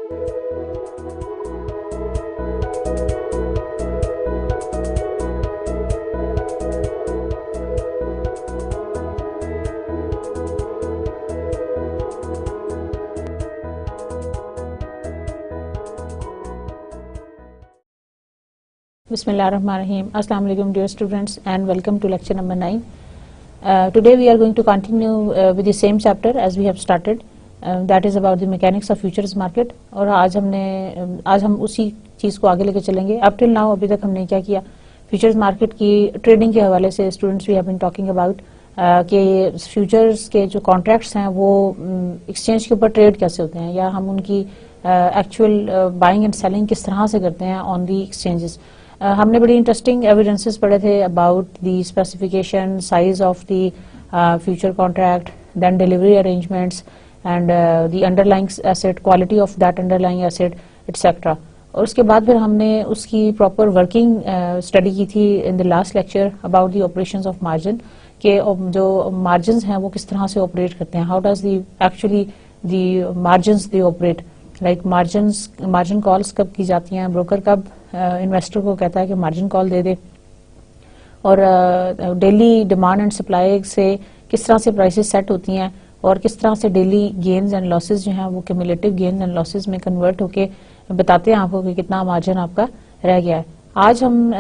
Bismillahirrahmanirrahim. Assalamu alaikum dear students and welcome to lecture number 9. Today we are going to continue with the same chapter as we have started, that is about the mechanics of futures market. और आज हम उसी चीज़ को आगे लेके चलेंगे. Up till now अभी तक हमने क्या किया, फ्यूचर्स मार्केट की ट्रेडिंग के हवाले से students we have been talking about कि फ्यूचर्स के जो कॉन्ट्रैक्ट्स हैं वो एक्सचेंज के ऊपर ट्रेड कैसे होते हैं, या हम उनकी एक्चुअल बाइंग एंड सेलिंग किस तरह से करते हैं ऑन दी एक्सचेंजेस. हमने बड़ी इंटरेस्टिंग एविडेंसेस पढ़े थे about the specification, size of the future contract, then delivery arrangements and the underlying asset, quality of that underlying asset etcetera. और उसके बाद फिर हमने उसकी प्रॉपर वर्किंग स्टडी की थी in the last lecture about the operations of margin, के जो मार्जिन हैं वो किस तरह से ऑपरेट करते हैं, how does the actually the margins they operate, like margin calls कब की जाती हैं, ब्रोकर कब इन्वेस्टर को कहता है कि मार्जिन कॉल दे दे, और डेली डिमांड एंड सप्लाई से किस तरह से प्राइसेस सेट होती हैं, और किस तरह से डेली गेन्स एंड लॉसेस जो हैं वो क्यूमुलेटिव गेन्स एंड लॉसेस में कन्वर्ट होके बताते हैं आपको कि कितना मार्जिन आपका रह गया है. आज हम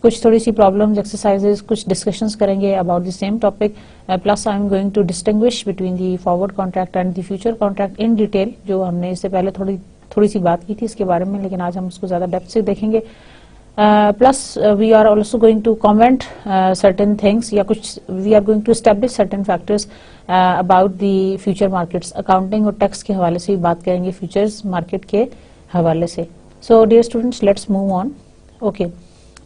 कुछ थोड़ी सी प्रॉब्लम्स, एक्सरसाइजेस, कुछ डिस्कशंस करेंगे about the same topic, plus I am going to distinguish between the forward contract and the future contract in detail, जो हमने इससे पहले थोड़ी सी बात की थी इसके बारे में, लेकिन आज हम उसको ज्यादा डेप्थ से देखेंगे. Plus we are also going to comment certain things, या कुछ we are going to establish certain factors about the future markets. Accounting और टैक्स के हवाले से भी बात करेंगे फ्यूचर्स मार्केट के हवाले से. So dear students, let's move on. Okay,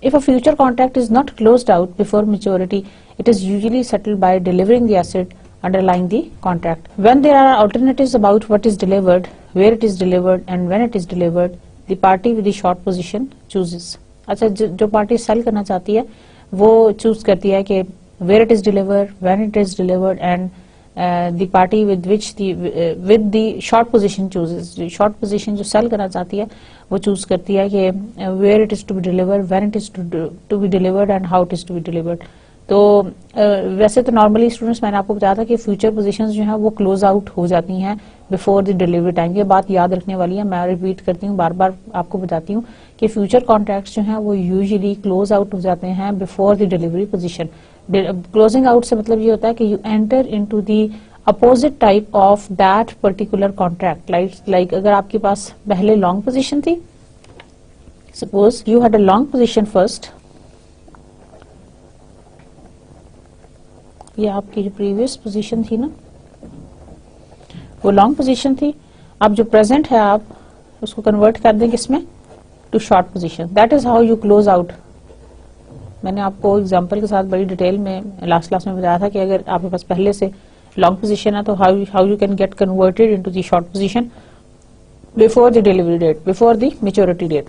if a future contract is not closed out before maturity, it is usually settled by delivering the asset underlying the contract. When there are alternatives about what is delivered, where it is delivered and when it is delivered, the party with the short position chooses. अच्छा, जो party cell करना चाहती है वो choose करती है कि where it is delivered, when it is delivered and the party with the short position chooses. Short position जो सेल करना चाहती है वो चूज करती है कि where it is to be delivered, when it is to be delivered and how it is to be delivered. तो वैसे तो नॉर्मली स्टूडेंट्स, मैंने आपको बताया था कि फ्यूचर पोजीशंस जो है वो क्लोज आउट हो जाती हैं बिफोर द डिलीवरी टाइम. ये बात याद रखने वाली है, मैं रिपीट करती हूँ, बार बार आपको बताती हूँ कि फ्यूचर कॉन्ट्रैक्ट्स जो हैं वो यूजुअली क्लोज आउट हो जाते हैं before the delivery position. Closing out से मतलब ये होता है कि you enter into the opposite type of that particular contract. Like अगर आपके पास पहले लॉन्ग पोजीशन थी, suppose you had a long position first, ये आपकी जो प्रीवियस पोजीशन थी ना वो लॉन्ग पोजीशन थी. अब जो प्रेजेंट है आप उसको कन्वर्ट कर दें किसमें, to short position. That is how you close out. मैंने आपको एग्जांपल के साथ बड़ी डिटेल में लास्ट क्लास में बताया था कि अगर आपके पास पहले से लॉन्ग पोजीशन है तो how you can get converted into the short position before the delivery date, before the maturity date.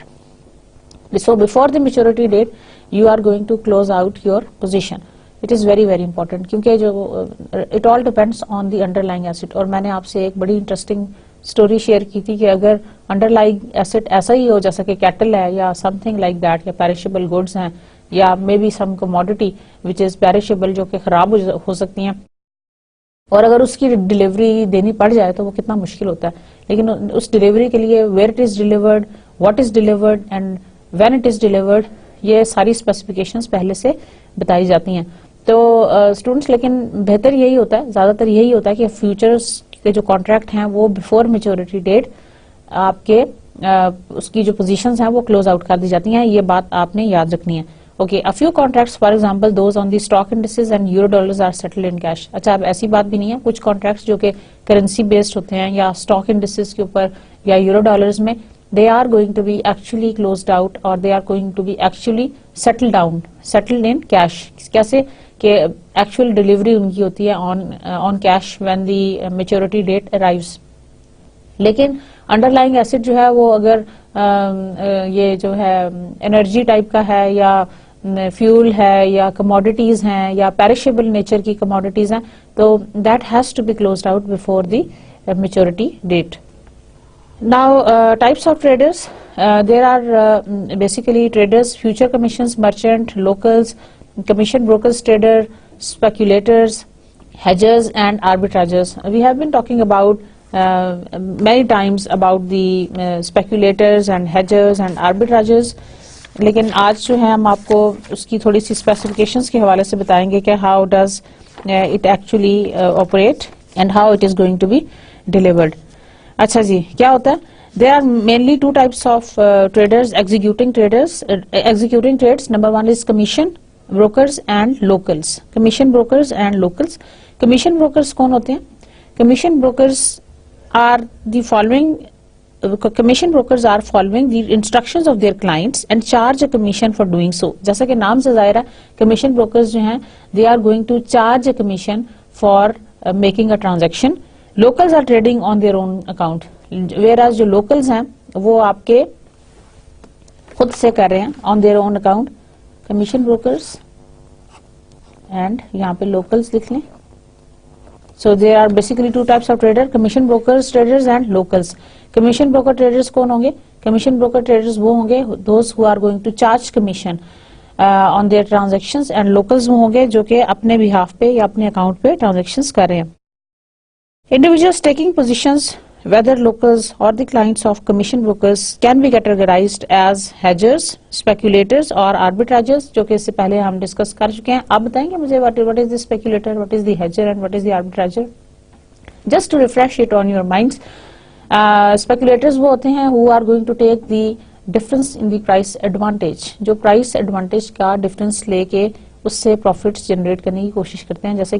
So before the maturity date you are going to close out your position. It is very very important क्योंकि जो it all depends on the underlying asset. और मैंने आपसे एक बड़ी interesting story share की थी कि अगर अंडरलाइंग एसेट ऐसा ही हो जैसा कि कैटल है या समथिंग लाइक दैट, या पेरिशेबल गुड्स हैं, या may be some commodity which is perishable जो कि खराब हो सकती हैं, और अगर उसकी डिलीवरी देनी पड़ जाए तो वो कितना मुश्किल होता है. लेकिन उस डिलीवरी के लिए where it is delivered, what is delivered and when it is delivered, ये सारी स्पेसिफिकेशंस पहले से बताई जाती हैं. तो स्टूडेंट्स, लेकिन बेहतर यही होता है, ज्यादातर यही होता है कि फ्यूचर्स के जो कॉन्ट्रैक्ट हैं वो बिफोर मैच्योरिटी डेट आपके उसकी जो पोजीशंस हैं वो क्लोज आउट कर दी जाती हैं. ये बात आपने याद रखनी है. Okay, a few contracts for example those on the stock indices and euro dollars are settled in cash. अच्छा, अब ऐसी बात भी नहीं है, कुछ कॉन्ट्रैक्ट्स जो कि करेंसी बेस्ड होते हैं या स्टॉक इंडिसेस के ऊपर या यूरो डॉलर्स में, they are going to be actually closed out or they are going to be actually settled in cash. कैसे कि actual delivery उनकी होती है on cash when the maturity date arrives. लेकिन underlying asset जो है वो अगर ये जो है energy type का है या फ्यूल है या कमोडिटीज हैं या पेरिशेबल नेचर की कमोडिटीज हैं, तो that has to be closed out before the maturity date. Now, types of traders. There are basically traders, future commissions, merchant, locals, commission brokers, trader, speculators, hedgers, and arbitragers. We have been talking about many times about the speculators and hedgers and arbitragers. लेकिन आज जो है हम आपको उसकी थोड़ी सी specifications के हवाले से बताएंगे कि how does it actually operate and how it is going to be delivered. अच्छा जी, क्या होता है? There are mainly two types of traders, executing trades. Number one is commission brokers and locals. Commission brokers and locals. Commission brokers कौन होते हैं? Commission brokers are the following. Commission brokers are following the instructions of their clients and charge a commission for doing so. जैसा कि नाम से जाहिर है, commission brokers जो हैं, they are going to charge a commission for making a transaction. Locals are trading on their own account. Whereas जो locals हैं वो आपके खुद से कर रहे हैं on their own account. Commission brokers and यहाँ पे locals लिख लें. So there are basically two types of trader, commission brokers traders and locals. Commission broker traders कौन होंगे? Commission broker traders वो होंगे those who are going to charge commission on their transactions, and locals वो होंगे जो कि अपने behalf पे या अपने account पे transactions कर रहे हैं. Individuals taking positions, whether locals or the clients of commission brokers, can be categorized as hedgers, speculators or arbitragers, जो कि इससे पहले हम डिस्कस कर चुके हैं. आप बताएंगे मुझे what is the speculator, what is the hedger and what is the arbitrager? Just to refresh it on your minds. Speculators वो होते हैं who are going to take the difference in the price advantage, जो price advantage का difference लेके उससे profits generate करने की कोशिश करते हैं. जैसे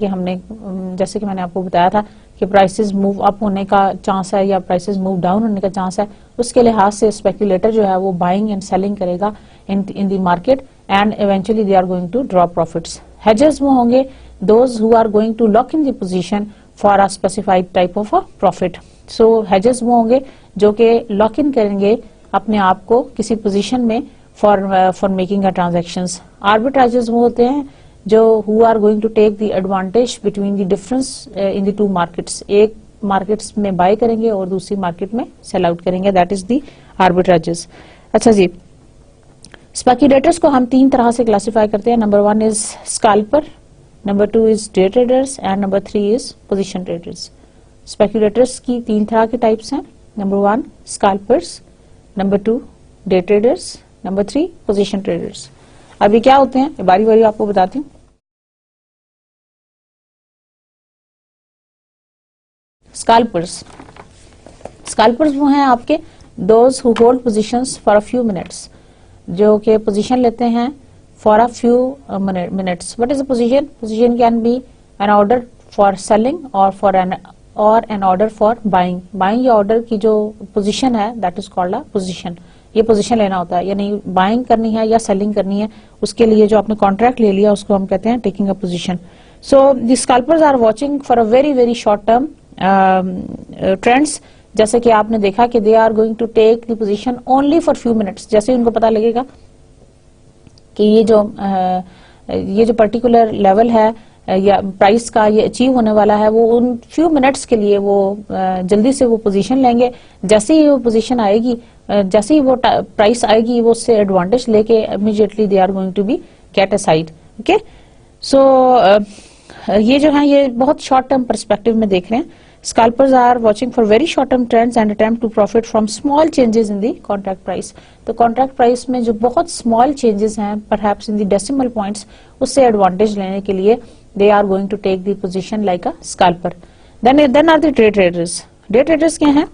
कि मैंने आपको बताया था कि प्राइसेस मूव अप होने का चांस है या प्राइसेस मूव डाउन होने का चांस है, उसके लिहाज से स्पेक्यूलेटर जो है वो बाइंग एंड सेलिंग करेगा in the market and eventually they are going to draw profits. Hedgers वो होंगे those who are going to lock in the position for a specified type of a profit. So hedgers वो होंगे जो कि lock in करेंगे अपने आप को किसी पोजीशन में for making a transactions. Arbitrageurs वो होते हैं जो who are going to take the advantage between the difference in the two markets. एक मार्केट्स में बाय करेंगे और दूसरी मार्केट में सेल आउट करेंगे, दैट इज द आर्बिट्राजर्स. अच्छा जी, स्पेक्यूलेटर्स को हम तीन तरह से क्लासिफाई करते हैं. Number one is scalper, number two is day traders and number three is position traders. Speculators की तीन तरह के टाइप्स हैं. Number one scalpers, number two day traders, number three position traders. अभी क्या होते हैं बारी बारी आपको बताती हूँ. स्कैल्पर्स वो हैं आपके those who hold positions for a few minutes, जो कि पोजीशन लेते हैं for a few minutes. What is a position? Position can be an order for selling और an order for buying. Buying या ऑर्डर की जो पोजीशन है that is called a position. ये पोजीशन लेना होता है, यानी बाइंग करनी है या सेलिंग करनी है, उसके लिए जो आपने कॉन्ट्रैक्ट ले लिया उसको हम कहते हैं taking a position. So the scalpers are watching for a very very short term trends. जैसे कि आपने देखा कि they are going to take the position only for few minutes. जैसे उनको पता लगेगा कि ये जो पर्टिकुलर लेवल है या प्राइस का ये अचीव होने वाला है, वो उन फ्यू मिनट्स के लिए वो जल्दी से वो पोजीशन लेंगे. जैसे ही वो पोजीशन आएगी, जैसे ही वो प्राइस आएगी, वो उससे एडवांटेज लेके immediately they are going to be get aside. Okay, so ये जो है ये बहुत शॉर्ट टर्म पर्सपेक्टिव में देख रहे हैं. Scalpers are watching for very short term trends and attempt to profit from small changes in the contract price. तो contract price में जो बहुत small changes हैं, perhaps in the decimal points, उससे advantage लेने के लिए they are going to take the position like a scalper. Then are the day traders. Day traders क्या हैं?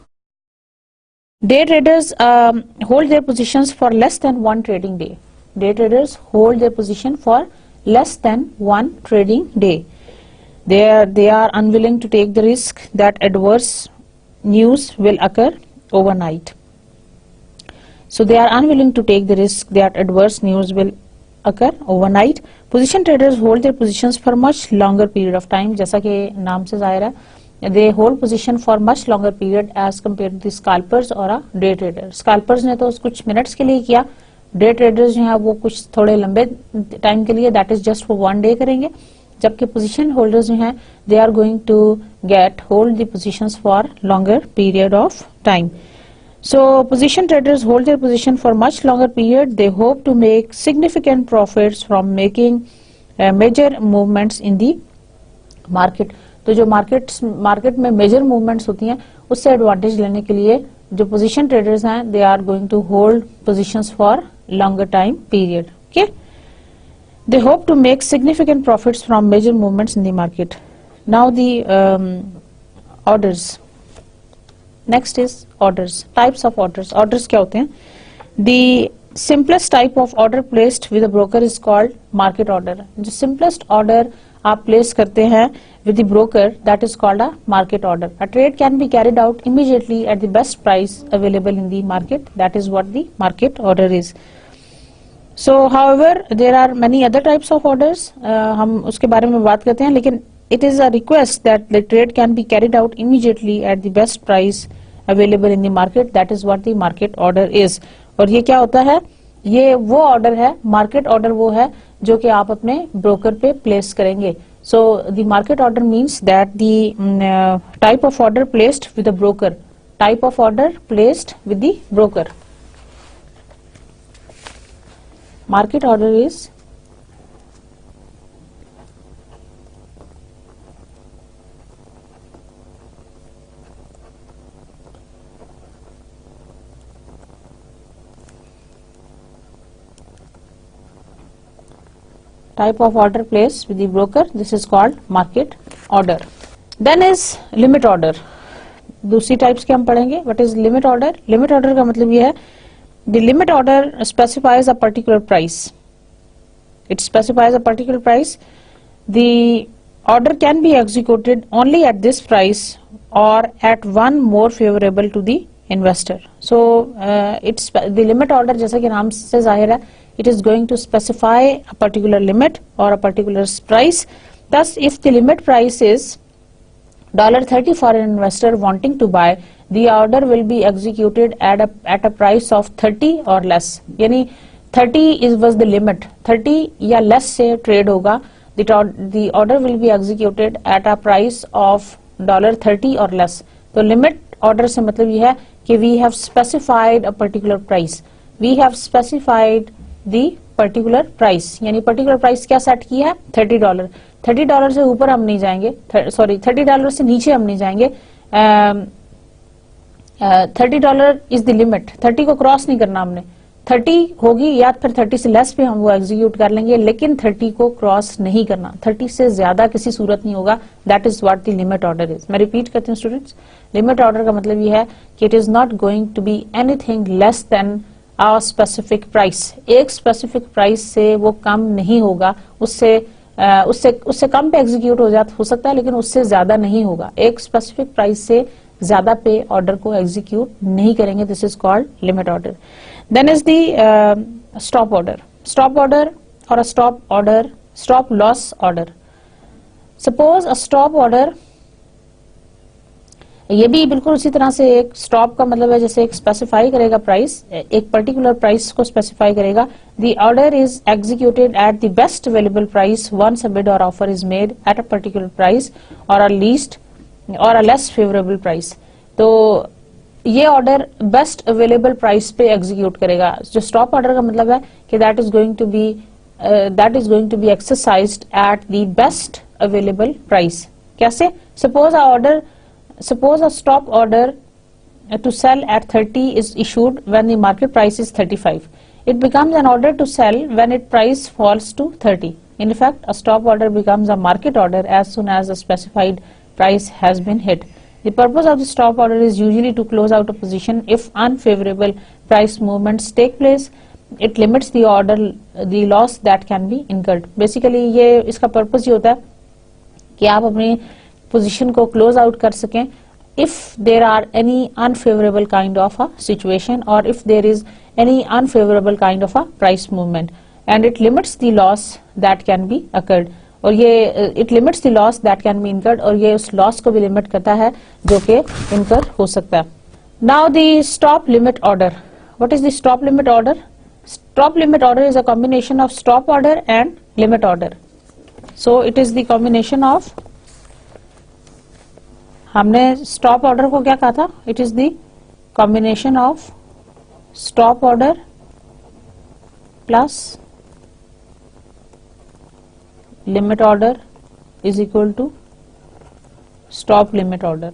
Day traders hold their positions for less than one trading day. Day traders hold their position for less than one trading day. They are unwilling to take the risk that adverse news will occur overnight. So they are unwilling to take the risk that adverse news will occur overnight. Position traders hold their positions for much longer period of time. जैसा कि नाम से जाहिर है, they hold position for much longer period as compared to the scalpers or a day trader. Scalpers ने तो कुछ minutes के लिए किया, day traders जो है वो कुछ थोड़े लंबे टाइम के लिए, that is just for one day करेंगे. जबकि पोजीशन होल्डर्स जो हैं they are going to get hold the positions for longer period of time. So position traders hold their position for much longer period. They hope to make significant profits from making major movements in the market. तो जो market में major movements होती हैं उससे advantage लेने के लिए जो पोजीशन ट्रेडर्स हैं they are going to hold positions for longer time period. Okay, they hope to make significant profits from major movements in the market. Now the orders. Next is orders. Types of orders. Orders क्या होते हैं? The simplest type of order placed with a broker is called market order. जो simplest order आप place करते हैं with the broker, that is called a market order. A trade can be carried out immediately at the best price available in the market. That is what the market order is. So however there are many other types of orders. हम उसके बारे में बात करते हैं, लेकिन it is a request that the trade can be carried out immediately at the best price available in the market. That is what the market order is. और ये क्या होता है? ये वो ऑर्डर है, मार्केट ऑर्डर वो है जो कि आप अपने ब्रोकर पे प्लेस करेंगे. So the market order means that the type of order placed with the broker. Type of order placed with the broker. Market order is type of order placed with the broker. This is called market order. Then is limit order. दूसरी types के हम पढ़ेंगे. What is limit order? Limit order का मतलब ये है the limit order specifies a particular price. It specifies a particular price. The order can be executed only at this price or at one more favorable to the investor. So it's the limit order, जैसा कि नाम से जाहिर है, it is going to specify a particular limit or a particular price. Thus, if the limit price is $30 for an investor wanting to buy, the order will be executed at a price of 30 or less. यानी 30 was the limit. 30 या less से trade होगा. The order will be executed at a price of $30 or less. तो limit order से मतलब ये है कि we have specified a particular price. We have specified the particular price. यानी particular price क्या सेट किया है? $30. $30 से ऊपर हम नहीं जाएंगे, सॉरी $30 से नीचे हम नहीं जाएंगे. $30 इज द लिमिट. 30 को क्रॉस नहीं करना हमने. 30 होगी या फिर 30 से लेस पे हम वो एग्जीक्यूट कर लेंगे, लेकिन 30 को क्रॉस नहीं करना. 30 से ज्यादा किसी सूरत नहीं होगा. That is what the limit order is. मैं रिपीट करती हूँ स्टूडेंट्स. लिमिट ऑर्डर का मतलब ये है कि it is not going to be anything less than a specific price. एक स्पेसिफिक प्राइस से वो कम नहीं होगा. उससे कम पे एग्जीक्यूट हो सकता है, लेकिन उससे ज्यादा नहीं होगा. एक स्पेसिफिक प्राइस से ज्यादा पे ऑर्डर को एग्जीक्यूट नहीं करेंगे. This is called limit order. Then is the stop order. Stop order और stop loss order. Suppose a stop order, ये भी बिल्कुल उसी तरह से एक स्टॉप का मतलब है जैसे एक स्पेसिफाई करेगा प्राइस, एक पर्टिकुलर प्राइस को स्पेसिफाई करेगा. The order is executed at the best available price once a bid और offer is made at a particular price और अ लेस फेवरेबल प्राइस. तो ये ऑर्डर बेस्ट अवेलेबल प्राइस पे execute करेगा. जो stop order का मतलब है कि that is going to be exercised at the best available price. कैसे? Suppose a stop order to sell at 30 is issued when the market price is 35. It becomes an order to sell when its price falls to 30. In effect, a stop order becomes a market order as soon as the specified price has been hit. The purpose of the stop order is usually to close out a position if unfavorable price movements take place. It limits the loss that can be incurred. Basically, ये इसका purpose ये होता है कि आप अपनी position को close out कर सकें if there are any unfavorable kind of a situation or if there is any unfavorable kind of a price movement, and it limits the loss that can be occurred. और ये it limits the loss that can be incurred, और ये उस loss को भी limit करता है जो कि incur हो सकता है. Now the stop limit order. What is the stop limit order? Stop limit order is a combination of stop order and limit order. So it is the combination of, हमने stop order को क्या कहा था? It is the combination of stop order plus limit order is equal to stop limit order,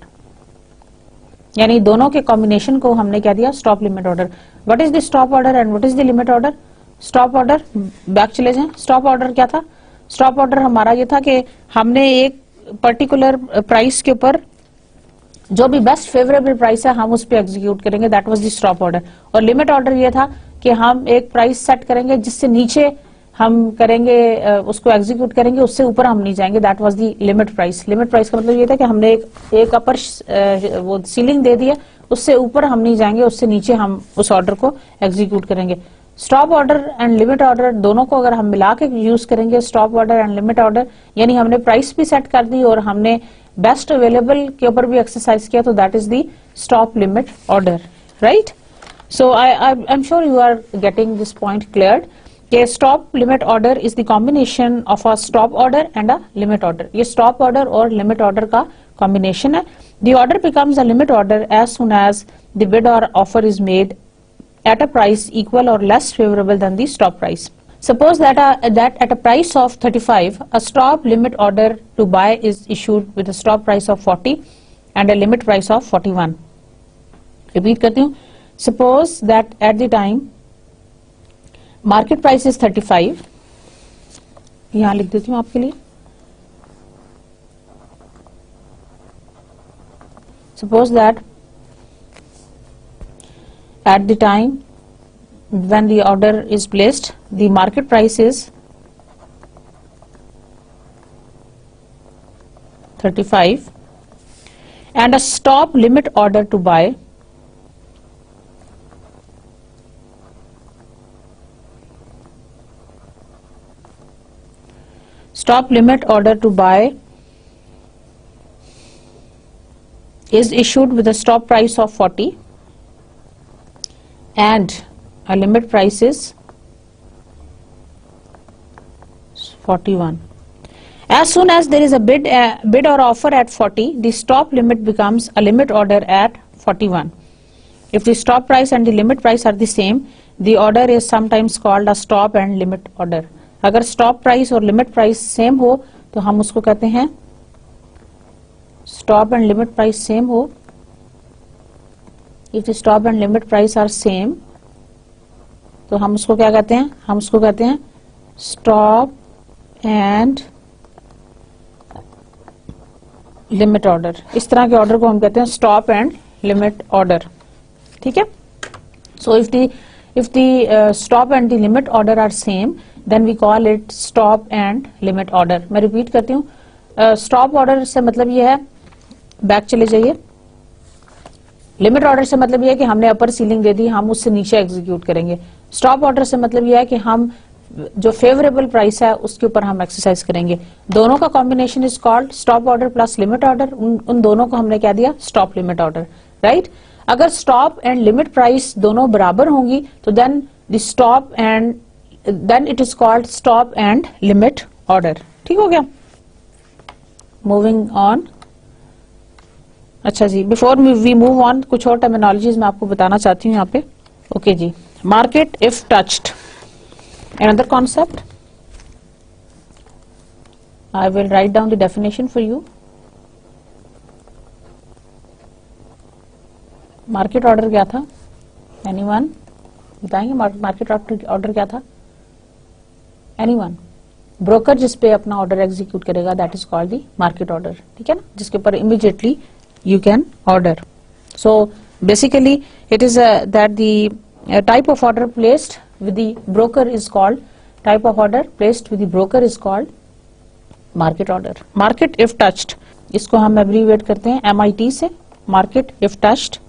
यानी दोनों के combination को हमने क्या दिया, stop limit order. What is the stop order and what is the limit order? Stop order, back चले जाएं. Stop order क्या था? स्टॉप ऑर्डर हमारा ये था कि हमने एक पर्टिकुलर प्राइस के ऊपर जो भी बेस्ट फेवरेबल प्राइस है हम उस पर एग्जीक्यूट करेंगे, that was the stop order. और लिमिट ऑर्डर ये था कि हम एक प्राइस सेट करेंगे जिससे नीचे हम करेंगे उसको एग्जीक्यूट करेंगे, उससे ऊपर हम नहीं जाएंगे, that was the limit price. Limit price का मतलब ये था कि हमने एक अपर वो सीलिंग दे दी है, उससे ऊपर हम नहीं जाएंगे, उससे नीचे हम उस ऑर्डर को एग्जीक्यूट करेंगे. Stop order and limit order दोनों को अगर हम मिला के यूज करेंगे, stop order and limit order, यानी हमने प्राइस भी सेट कर दी और हमने बेस्ट अवेलेबल के ऊपर भी एक्सरसाइज किया, तो that is the stop limit order, right. So I am sure you are getting this point cleared. कि stop limit order is the combination of a stop order and a limit order. ये stop order और limit order का combination है. The order becomes a limit order as soon as the bid और offer is made at a price equal or less favorable than the stop price. Suppose that at a price of 35, a stop limit order to buy is issued with a stop price of 40 and a limit price of 41. Repeat करती हूँ. Suppose that at the time market price is 35. यहाँ लिख देती हूँ आपके लिए. Suppose that at the time when the order is placed, the market price is 35 and a stop limit order to buy is issued with a stop price of 40 and a limit price is 41. As soon as there is a bid or offer at 40, the stop limit becomes a limit order at 41. If the stop price and the limit price are the same, the order is sometimes called a stop and limit order. अगर stop price और limit price same हो तो हम उसको कहते हैं stop and limit price same हो. If the stop and limit price are same, तो हम उसको क्या कहते हैं? हम उसको कहते हैं stop and limit order. इस तरह के ऑर्डर को हम कहते हैं stop and limit order. ठीक है? So if the stop and the limit order are same, then we call it stop and limit order. मैं रिपीट करती हूँ. stop order से मतलब ये है, बैक चले जाइए. लिमिट ऑर्डर से मतलब यह है कि हमने अपर सीलिंग दे दी, हम उससे नीचे एग्जीक्यूट करेंगे. स्टॉप ऑर्डर से मतलब यह है कि हम जो फेवरेबल प्राइस है उसके ऊपर हम एक्सरसाइज करेंगे. दोनों का combination is called stop order plus limit order. उन दोनों को हमने क्या दिया? Stop limit order, right. अगर स्टॉप एंड लिमिट प्राइस दोनों बराबर होंगी तो then it is called stop and limit order. ठीक हो गया? Moving on. अच्छा जी, बिफोर वी मूव ऑन कुछ और टर्मिनोलॉजीज मैं आपको बताना चाहती हूँ यहाँ पे. ओके जी. Market if touched, another concept. I will write down the definition for you. Market order क्या था? एनीवन बताएंगे मार्केट ऑर्डर क्या था? एनीवन? ब्रोकर जिस पे अपना ऑर्डर एग्जीक्यूट करेगा, that is called the market order. ठीक है ना? जिसके ऊपर immediately you can order. So basically it is that the type of order placed with the broker is called market order. Market if touched, इसको हम abbreviate करते हैं MIT से. Market if touched.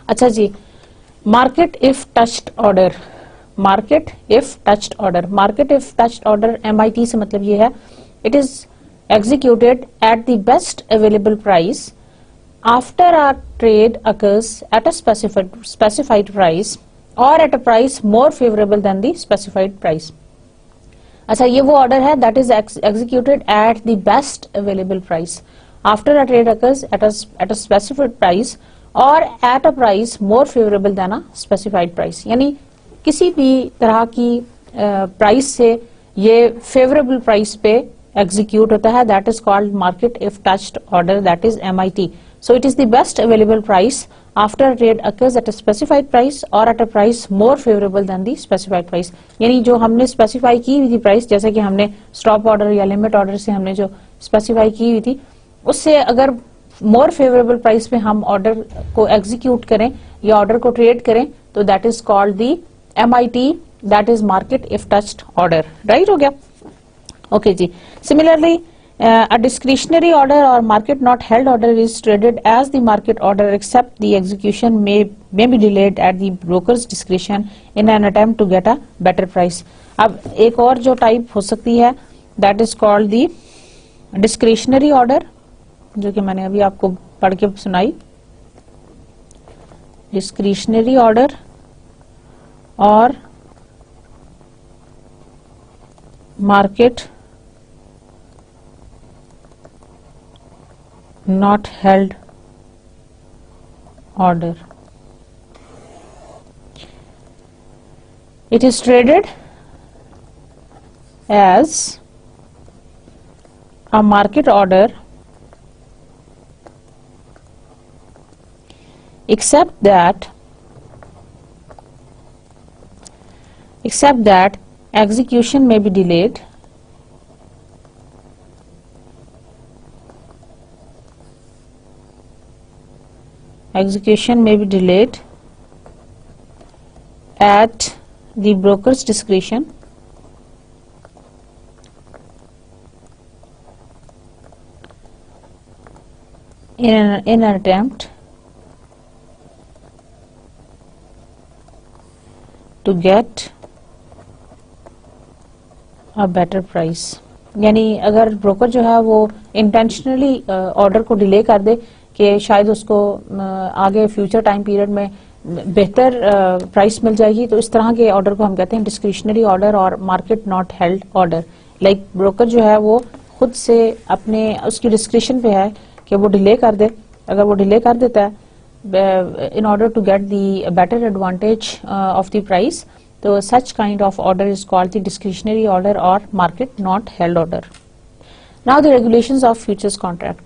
अच्छा जी, market if touched order, market if touched order, market if touched order MIT से मतलब ये है, it is executed at the best available price after a trade occurs at a specified price or at a price more favorable than the specified price. अच्छा, ये वो order है that is executed at the best available price after a trade occurs at a specified price or at a price more favorable than a specified price. यानी किसी भी तरह की price से ये फेवरेबल प्राइस पे एग्जीक्यूट होता है, that is called market if touched order, that is MIT. So it is the best available price after a trade occurs at a specified price or at a price more favorable than the specified price. यानी जो हमने specify की हुई थी price, जैसे कि हमने stop order या लिमिट ऑर्डर से हमने जो स्पेसिफाई की हुई थी, उससे अगर मोर फेवरेबल प्राइस पे हम ऑर्डर को एग्जीक्यूट करें या ऑर्डर को ट्रेड करें, तो that is called the MIT, that is market if touched order. Right हो गया? ओके जी. Similarly a discretionary order or market not held order is traded as the market order except the execution may be delayed at the broker's discretion in an attempt to get a better price. अब एक और जो type हो सकती है, that is called the discretionary order, जो कि मैंने अभी आपको पढ़ के सुनाई. discretionary order और market not held order. It is traded as a market order except that execution may be delayed at the broker's discretion in an attempt to get a better price. यानी अगर broker जो है वो intentionally order को delay कर दे कि शायद उसको आगे फ्यूचर टाइम पीरियड में बेहतर प्राइस मिल जाएगी, तो इस तरह के ऑर्डर को हम कहते हैं डिस्क्रिशनरी ऑर्डर और market not held order. Like broker जो है वो खुद से अपने उसकी डिस्क्रिशन पे है कि वो डिले कर दे. अगर वो डिले कर देता है in order to get the better advantage of the price, तो such kind of order is called the discretionary order और market not held order. Now the regulations of futures contract.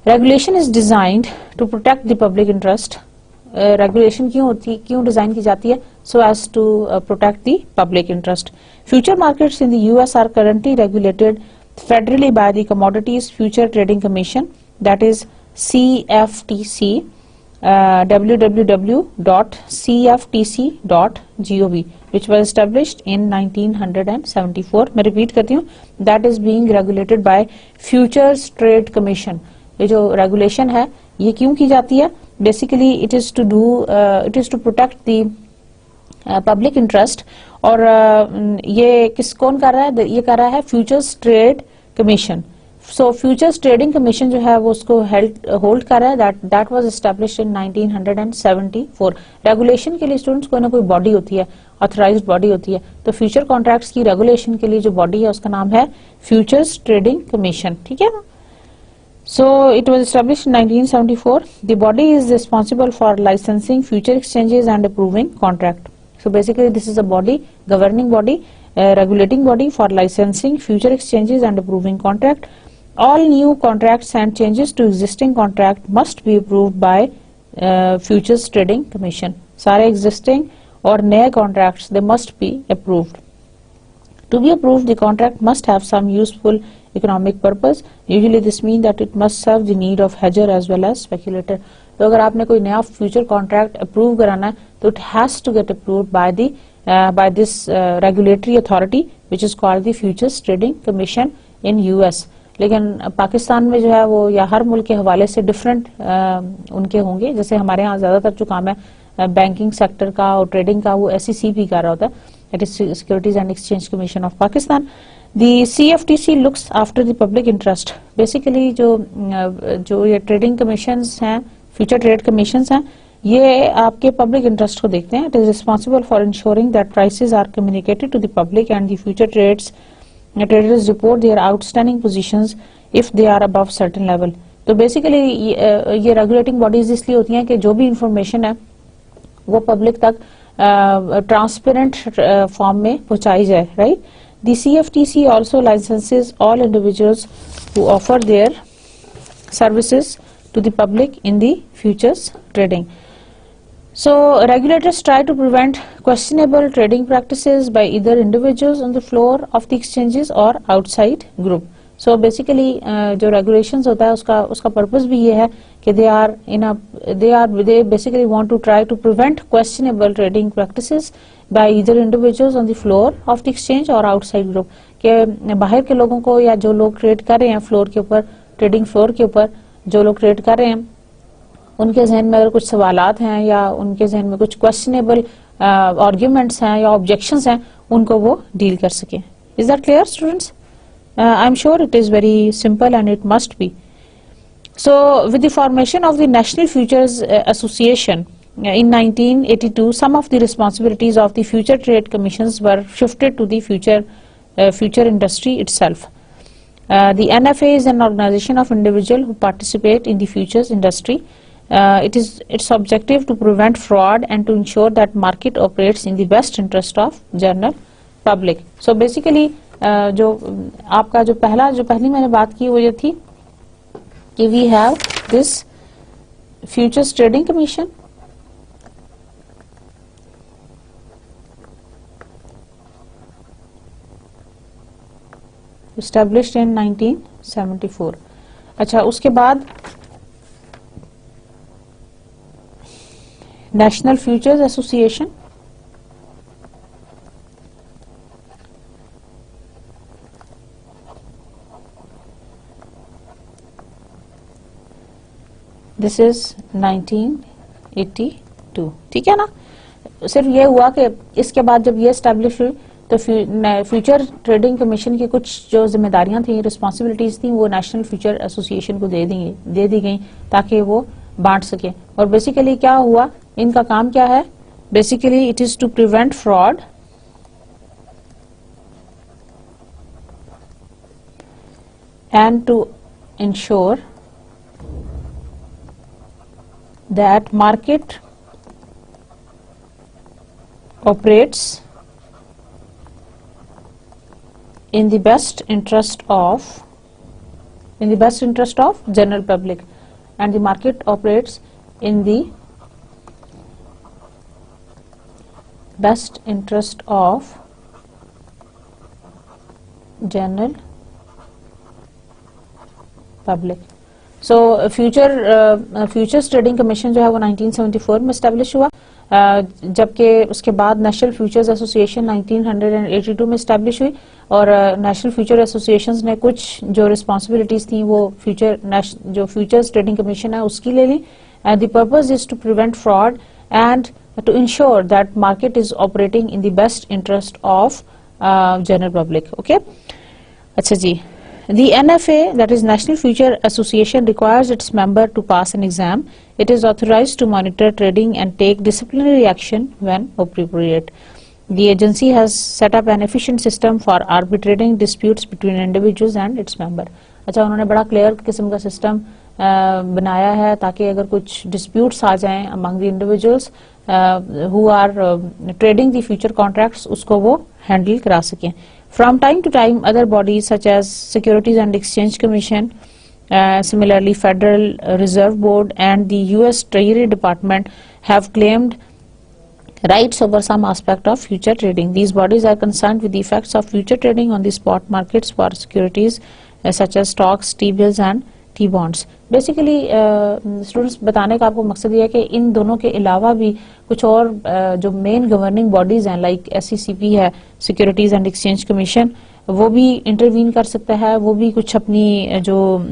Regulation is designed to protect the public interest. Regulation क्यों design की जाती है? So as to protect the public interest. Future markets in the US are currently regulated federally by the commodities future trading commission, that is CFTC, www.cftc.gov, which was established in 1974. मैं repeat करती हूँ, that is being regulated by Futures Trade Commission. ये जो regulation है ये क्यों की जाती है? Basically it is to protect the public interest. और ये कौन कर रहा है? ये कर रहा है फ्यूचर्स ट्रेड कमीशन. सो फ्यूचर्स ट्रेडिंग कमीशन जो है वो उसको होल्ड कर रहा है. That was established in 1974. Regulation के लिए स्टूडेंट्स कोई ना कोई बॉडी होती है, ऑथराइज्ड बॉडी होती है. तो फ्यूचर कॉन्ट्रैक्ट्स की रेगुलेशन के लिए जो बॉडी है उसका नाम है फ्यूचर्स ट्रेडिंग कमीशन. ठीक है ना? So it was established in 1974. The body is responsible for licensing future exchanges and approving contract. So basically this is a body, governing body, regulating body for licensing future exchanges and approving contract. All new contracts and changes to existing contract must be approved by Futures Trading Commission. सारे existing और नए contracts they must be approved. To be approved, the contract must have some useful economic purpose. Usually this means that it must serve the need of hedger as well as speculator. तो अगर आपने कोई नया future contract approve कराना है तो it has to get approved by this regulatory authority which is called the futures trading commission in US. लेकिन पाकिस्तान में जो है वो या हर मुल्क के हवाले से डिफरेंट उनके होंगे। जैसे हमारे यहाँ ज्यादातर जो काम है बैंकिंग सेक्टर का और ट्रेडिंग का वो SEC कर रहा होता है, that is securities and exchange commission of Pakistan. The CFTC looks after the public interest. Basically जो ये ट्रेडिंग कमीशंस हैं, फ्यूचर ट्रेड कमीशंस हैं, ये आपके पब्लिक इंटरेस्ट को देखते हैं। It is responsible for ensuring that prices are communicated to the public and the future traders report their outstanding positions if they are above certain level। तो basically ये regulating bodies इसलिए होती हैं कि जो भी इंफॉर्मेशन है वो पब्लिक तक ट्रांसपेरेंट फॉर्म में पहुंचाई जाए, right. The CFTC also licenses all individuals who offer their services to the public in the futures trading। So regulators try to prevent questionable trading practices by either individuals on the floor of the exchanges or outside group। So basically जो regulations होता है उसका purpose भी ये है कि they basically want to try to prevent questionable trading practices by either individuals on the floor of the exchange or outside group। कि बाहर के लोगों को या जो लोग ट्रेड कर रहे हैं फ्लोर के ऊपर, ट्रेडिंग फ्लोर के ऊपर जो लोग ट्रेड कर रहे हैं, उनके जहन में अगर कुछ सवालात हैं या उनके जहन में कुछ क्वेश्चनेबल आर्ग्यूमेंट्स हैं या ऑब्जेक्शंस हैं, उनको वो डील कर सके। Is that clear students? I am sure it is very simple and it must be. So with the formation of the national futures association in 1982, some of the responsibilities of the future trade commissions were shifted to the future industry itself। The NFA is an organization of individuals who participate in the futures industry। Its objective to prevent fraud and to ensure that market operates in the best interest of general public। So basically जो आपका जो पहली मैंने बात की वो ये थी कि we have this futures trading commission established in 1974। अच्छा, उसके बाद national futures association, this is 1982। ठीक है ना। सिर्फ ये हुआ कि इसके बाद जब ये एस्टेब्लिश हुई तो फ्यूचर ट्रेडिंग कमीशन की कुछ जो जिम्मेदारियां थी, रिस्पॉन्सिबिलिटीज थी, वो नेशनल फ्यूचर एसोसिएशन को दे दी गई ताकि वो बांट सके। और बेसिकली क्या हुआ, इनका काम क्या है? Basically it is to prevent fraud and to ensure that market operates in the best interest of general public, and the market operates in the best interest of general public। So futures trading commission जो है वो 1974 में establish हुआ, जबकि उसके बाद national futures association 1982 में establish हुई। और नेशनल फ्यूचर एसोसिएशंस ने कुछ जो रिस्पॉन्सिबिलिटीज थी वो जो फ्यूचर्स ट्रेडिंग कमीशन है उसकी ले ली। The purpose is to prevent fraud and to ensure that market is operating in the best interest of general public. Okay, अच्छा जी। The NFA, that is National Future Association, requires its member to pass an exam. It is authorized to monitor trading and take disciplinary action when appropriate। The agency has set up an efficient system for arbitrating disputes between individuals and its member। अच्छा, उन्होंने बड़ा clear किस्म का system बनाया है ताकि अगर कुछ डिस्प्यूट्स आ जाएं among the individuals who are trading the future contracts, उसको वो हैंडल करा सकें। From time to time, other bodies such as Securities and Exchange Commission, similarly Federal Reserve Board and the US Treasury Department have claimed rights over some aspect of future trading। These bodies are concerned with the effects of future trading on the spot markets for securities such as stocks, T-bills and T-bonds। Basically students बताने का आपको मकसद ये है कि इन दोनों के अलावा भी कुछ और जो मेन गवर्निंग बॉडीज हैं लाइक SECP है, सिक्योरिटीज एंड एक्सचेंज कमीशन, वो भी इंटरवीन कर सकता है, वो भी कुछ अपनी जो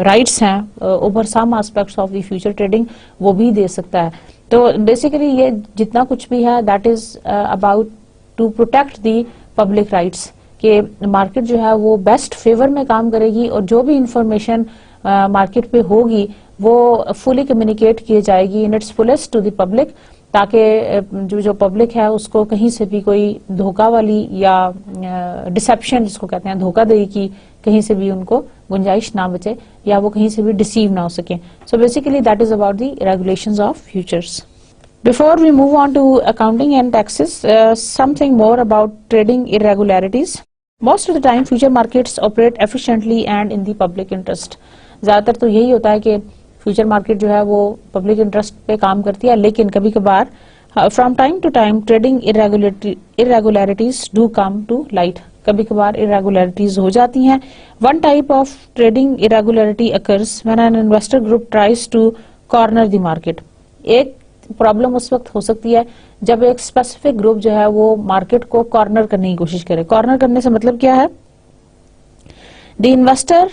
राइट्स हैं over some aspects of the future trading वो भी दे सकता है। तो बेसिकली ये जितना कुछ भी है that is about to protect the public rights, कि मार्केट जो है वो बेस्ट फेवर में काम करेगी और जो भी इंफॉर्मेशन मार्केट पे होगी वो फुली कम्युनिकेट की जाएगी in its fullest to the public, ताकि जो पब्लिक है उसको कहीं से भी कोई धोखा वाली या डिसेप्शन जिसको कहते हैं धोखाधड़ी की कहीं से भी उनको गुंजाइश ना बचे या वो कहीं से भी डिसीव ना हो सके। So basically that is about the regulations of futures. Before we move on to accounting and taxes, something more about trading irregularities. Most of the time future markets operate efficiently and in the public interest. ज्यादातर तो यही होता है कि future market जो है वो public interest पे काम करती है, लेकिन कभी कभार from time to time trading irregularities do come to light. कभी कभार irregularities हो जाती हैं. One type of trading irregularity occurs when an investor group tries to corner the market. एक प्रॉब्लम उस वक्त हो सकती है जब एक स्पेसिफिक ग्रुप जो है वो मार्केट को कॉर्नर करने की कोशिश करे। कॉर्नर करने से मतलब क्या है? The investor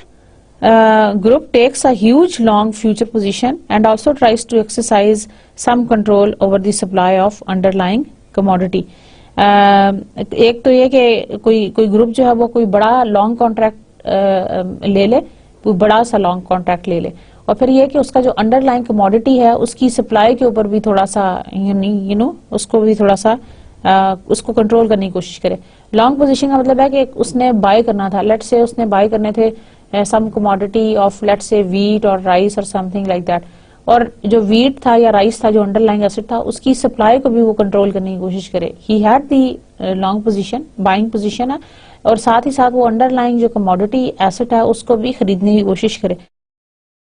group takes a huge long future position and also tries to exercise some control over the supply of underlying commodity. एक तो ये कि कोई ग्रुप जो है वो कोई बड़ा लॉन्ग कॉन्ट्रैक्ट ले ले, कोई बड़ा सा लॉन्ग कॉन्ट्रैक्ट ले ले और फिर ये कि उसका जो अंडरलाइंग कमोडिटी है उसकी सप्लाई के ऊपर भी थोड़ा सा उसको भी थोड़ा सा उसको कंट्रोल करने की कोशिश करे। लॉन्ग पोजीशन का मतलब है कि उसने बाय करना था, लेट्स से उसने बाय करने थे some commodity of let's say wheat or rice or something like that, और जो wheat था या राइस था जो अंडरलाइंग एसेट था उसकी सप्लाई को भी वो कंट्रोल करने की कोशिश करे। He had the long position, buying position है, और साथ ही साथ वो अंडरलाइंग जो कमोडिटी एसेट है उसको भी खरीदने की कोशिश करे,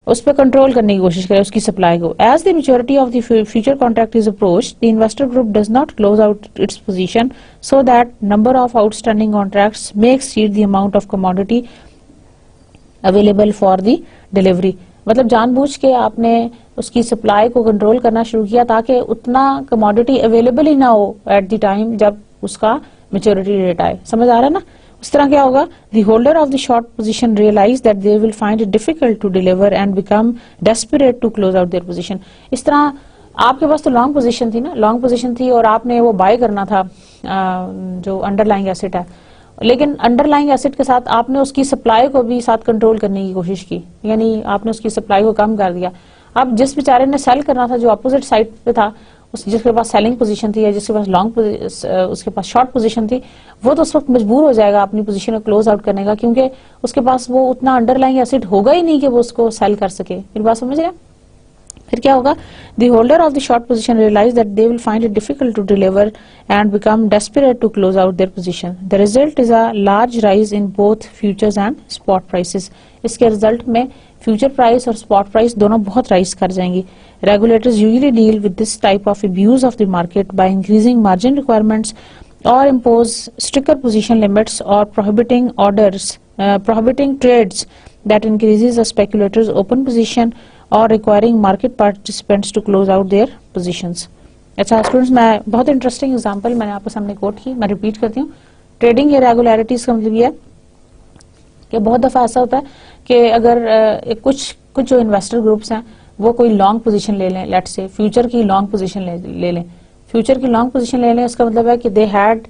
उस पर कंट्रोल करने की कोशिश करे उसकी सप्लाई को। As the maturity of the future contract is approached, the investor group does not close out its position so that number of outstanding contracts may exceed the amount of commodity available for the delivery. मतलब जानबूझ के आपने उसकी supply को control करना शुरू किया ताकि उतना कमोडिटी अवेलेबल ही ना हो एट द टाइम जब उसका मेच्योरिटी डेट आए। समझ आ रहा है ना? उस तरह क्या होगा? The holder of the short position realize that they will find it difficult to deliver and become desperate to close out their position. इस तरह आपके पास तो लॉन्ग पोजीशन थी ना, लॉन्ग पोजीशन थी और आपने वो बाय करना था जो अंडरलाइंग एसेट है, लेकिन अंडरलाइंग एसेट के साथ आपने उसकी सप्लाई को भी साथ कंट्रोल करने की कोशिश की, यानी आपने उसकी सप्लाई को कम कर दिया। अब जिस बेचारे ने सेल करना था जो अपोजिट साइड पे था, जिसके पास सेलिंग पोजीशन थी या जिसके पास उसके पास शॉर्ट पोजीशन थी, वो तो उस वक्त मजबूर हो जाएगा अपनी पोजीशन को क्लोज आउट करने का, क्योंकि उसके पास वो उतना अंडरलाइंग एसेट होगा ही नहीं कि वो उसको सेल कर सके। मेरी बात समझ रहे हैं? फिर क्या होगा? The holder of the short position realize that they will find it difficult to deliver and become desperate to close out their position. The result is a large rise in both futures and spot prices. इसके result में future price और spot price दोनों बहुत rise कर जाएंगी। Regulators usually deal with this type of abuse of the market by increasing margin requirements और impose stricter position limits और prohibiting orders, prohibiting trades that increases a speculators open position और requiring market participants to close out their positions. अच्छा students, मैं बहुत interesting example मैंने आपके सामने coat की, मैं रिपीट करती हूँ। ट्रेडिंग इरेगुलरिटीज का मतलब ये है कि बहुत दफा ऐसा होता है कि अगर कुछ जो इन्वेस्टर ग्रुप्स हैं वो कोई लॉन्ग पोजीशन ले लें, लेट्स से फ्यूचर की लॉन्ग पोजीशन ले लें, फ्यूचर की लॉन्ग पोजीशन ले लें, इसका मतलब है कि they had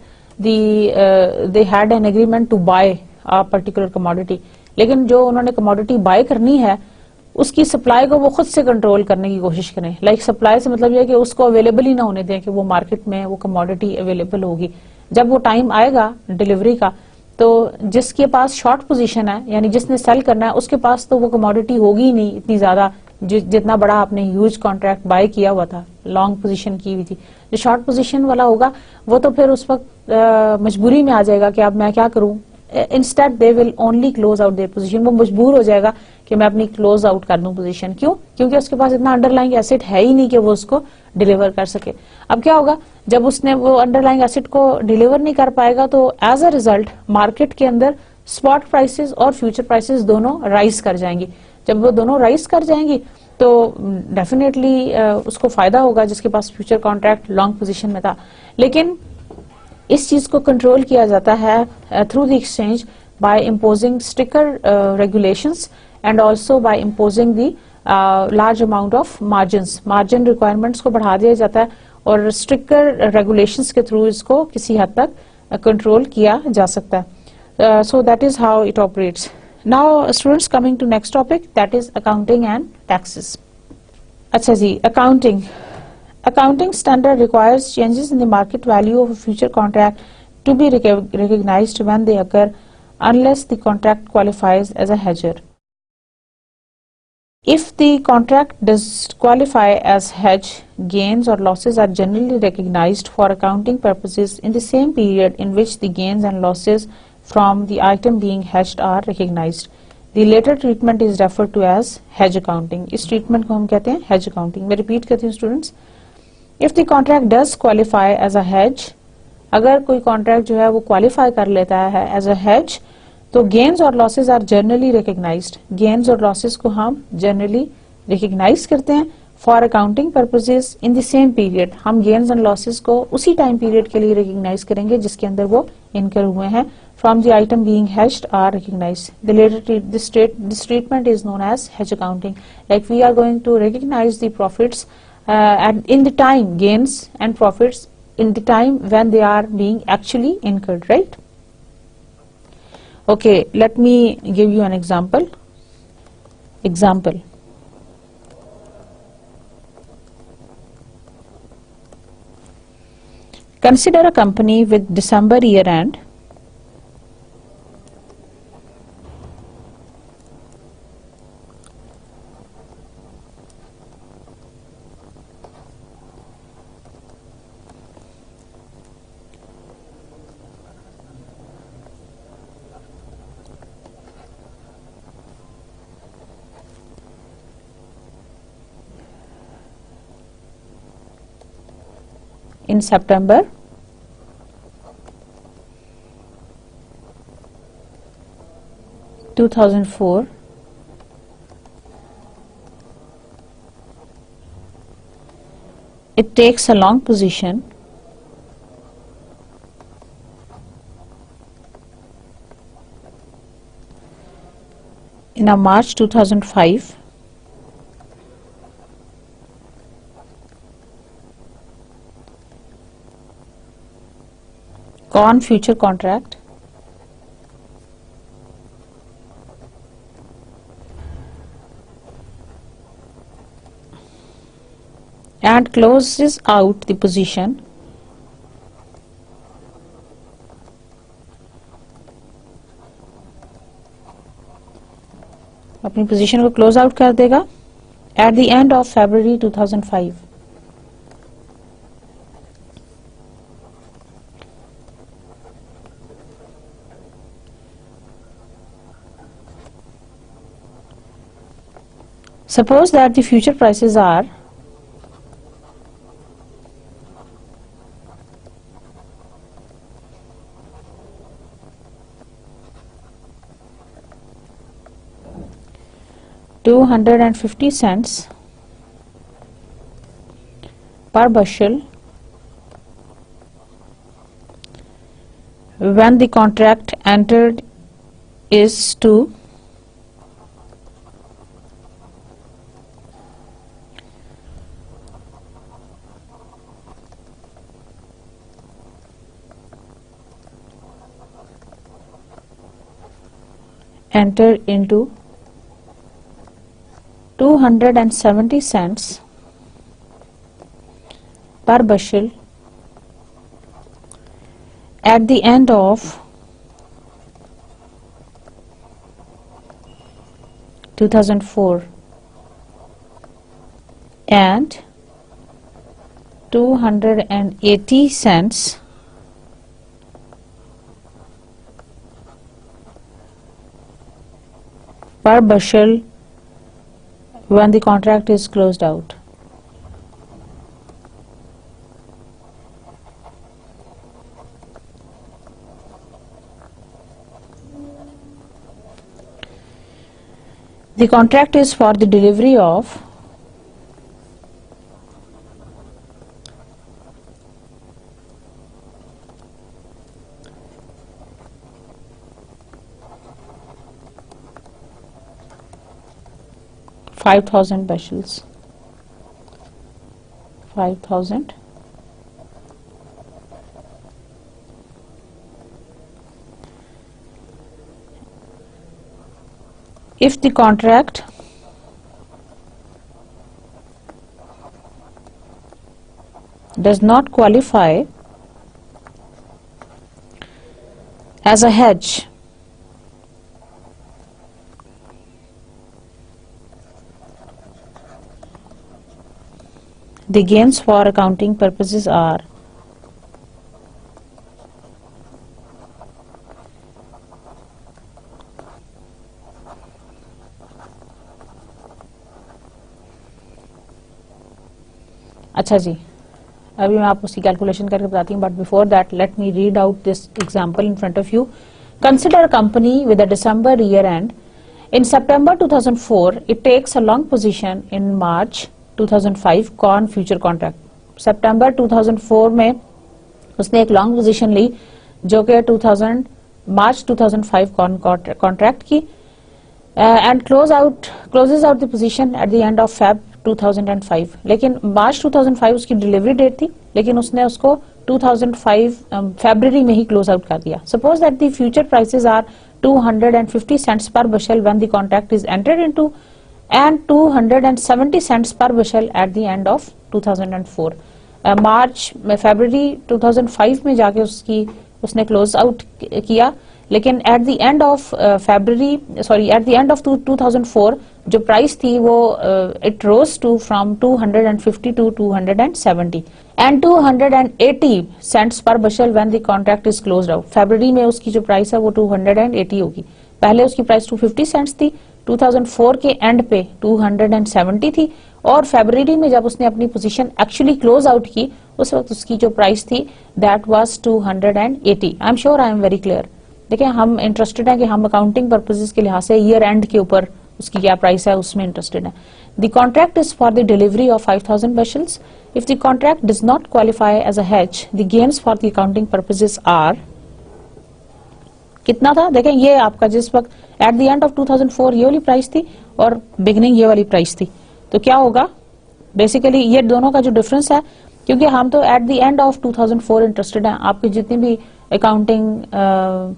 an agreement to buy a particular commodity, लेकिन जो उन्होंने कमोडिटी बाय करनी है उसकी सप्लाई को वो खुद से कंट्रोल करने की कोशिश करें। लाइक सप्लाई से मतलब ये कि उसको अवेलेबल ही ना होने दें कि वो मार्केट में वो कमोडिटी अवेलेबल होगी। जब वो टाइम आएगा डिलीवरी का तो जिसके पास शॉर्ट पोजीशन है यानी जिसने सेल करना है उसके पास तो वो कमोडिटी होगी ही नहीं इतनी ज्यादा जितना बड़ा आपने ह्यूज कॉन्ट्रैक्ट बाय किया हुआ था, लॉन्ग पोजीशन की हुई थी। जो शॉर्ट पोजीशन वाला होगा वो तो फिर उस वक्त मजबूरी में आ जाएगा कि अब मैं क्या करूं। Instead they will only close out their position. वो मजबूर हो जाएगा कि मैं अपनी क्लोज आउट कर दूं पोजीशन। क्यों? क्योंकि उसके पास इतना अंडरलाइंग एसेट है ही नहीं कि वो उसको डिलीवर कर सके। अब क्या होगा? जब उसने वो अंडरलाइंग एसेट को डिलीवर नहीं कर पाएगा तो एज अ रिजल्ट मार्केट के अंदर स्पॉट प्राइसेस और फ्यूचर प्राइसेस दोनों राइज कर जाएंगी। जब वो दोनों राइज कर जाएंगी तो डेफिनेटली उसको फायदा होगा जिसके पास फ्यूचर कॉन्ट्रैक्ट लॉन्ग पोजीशन में था। लेकिन इस चीज को कंट्रोल किया जाता है through the exchange bye imposing stricter regulations and also by imposing the large amount of margin requirements को बढ़ा दिया जाता है और स्ट्रिक्टर रेगुलेशंस के थ्रू इसको किसी हद तक कंट्रोल किया जा सकता है. So that is how it operates. Now students, coming to next topic, that is accounting and taxes. अच्छा जी, accounting. Accounting standard requires changes in the market value of a future contract to be recognized when they occur, unless the contract qualifies as a hedger. If the contract does qualify as hedge, gains or losses are generally recognized for accounting purposes in the same period in which the gains and losses from the item being hedged are recognized. The later treatment is referred to as hedge accounting. इस treatment को हम कहते हैं hedge accounting. मैं repeat करती हूँ students. If the contract does qualify as a hedge, अगर कोई contract जो है वो qualify कर लेता है as a hedge, तो gains और losses are generally recognized. gains और losses को हम generally recognize करते हैं for accounting purposes in the same period. हम gains and losses को उसी time period के लिए recognize करेंगे जिसके अंदर वो incur हुए हैं. From the item being hedged are recognized. The later this treatment is known as hedge accounting. Like we are going to recognize the profits and in the time, gains and profits in the time when they are being actually incurred, right? Okay, let me give you an example. Consider a company with December year end. In September 2004, it takes a long position in a March 2005 on future contract and closes out the position अपनी position को close out कर देगा at the end of February 2005. Suppose that the future prices are $2.50 per bushel when the contract entered is to enter into 270 cents per bushel at the end of 2004 and 280 cents per bushel when the contract is closed out. The contract is for the delivery of 5,000 bushels, 5,000 if the contract does not qualify as a hedge, the gains for accounting purposes are अच्छा जी, अभी मैं आपको उसकी calculation करके बताती हूँ, but before that let me read out this example in front of you. Consider a company with a December year end. In September 2004, it takes a long position in March 2005 corn future contract. September 2004 में उसने एक long position ली जो कि March 2005 corn contract की and closes out the position at the end of Feb 2005. लेकिन मार्च 2005 उसकी delivery date थी, लेकिन उसने उसको 2005 फरवरी में ही क्लोज आउट कर दिया. Suppose that the future prices are 250 cents per bushel when the contract is entered into and 270 cents per bushel at the end of 2004. मार्च फरवरी 2005 में जाके उसने क्लोज आउट किया, लेकिन at the end of at the end of 2004 जो price थी वो it rose to from 250 to 270 and 280 cents per bushel when the contract is closed out. फरवरी में उसकी जो प्राइस है वो 280 होगी. पहले उसकी प्राइस 250 सेंट्स थी, 2004 के एंड पे 270 थी, और फरवरी में जब उसने अपनी पोजीशन एक्चुअली क्लोज आउट की उस वक्त उसकी जो प्राइस थी that was 280. I am sure I am very clear. देखिए, हम इंटरेस्टेड हैं कि हम अकाउंटिंग पर्पसेस के लिहाज से ईयर एंड के ऊपर उसकी क्या प्राइस है उसमें इंटरेस्टेड है. The contract is for the delivery of 5,000 bushels. If the contract does not qualify as a hedge, the gains for the accounting purposes are. कितना था देखें, ये आपका जिस वक्त एट द एंड ऑफ 2004 ये वाली प्राइस थी और बिगनिंग ये वाली प्राइस थी, तो क्या होगा बेसिकली ये दोनों का जो डिफरेंस है, क्योंकि हम तो eight the end of 2004 interested हैं. आपकी जितनी भी अकाउंटिंग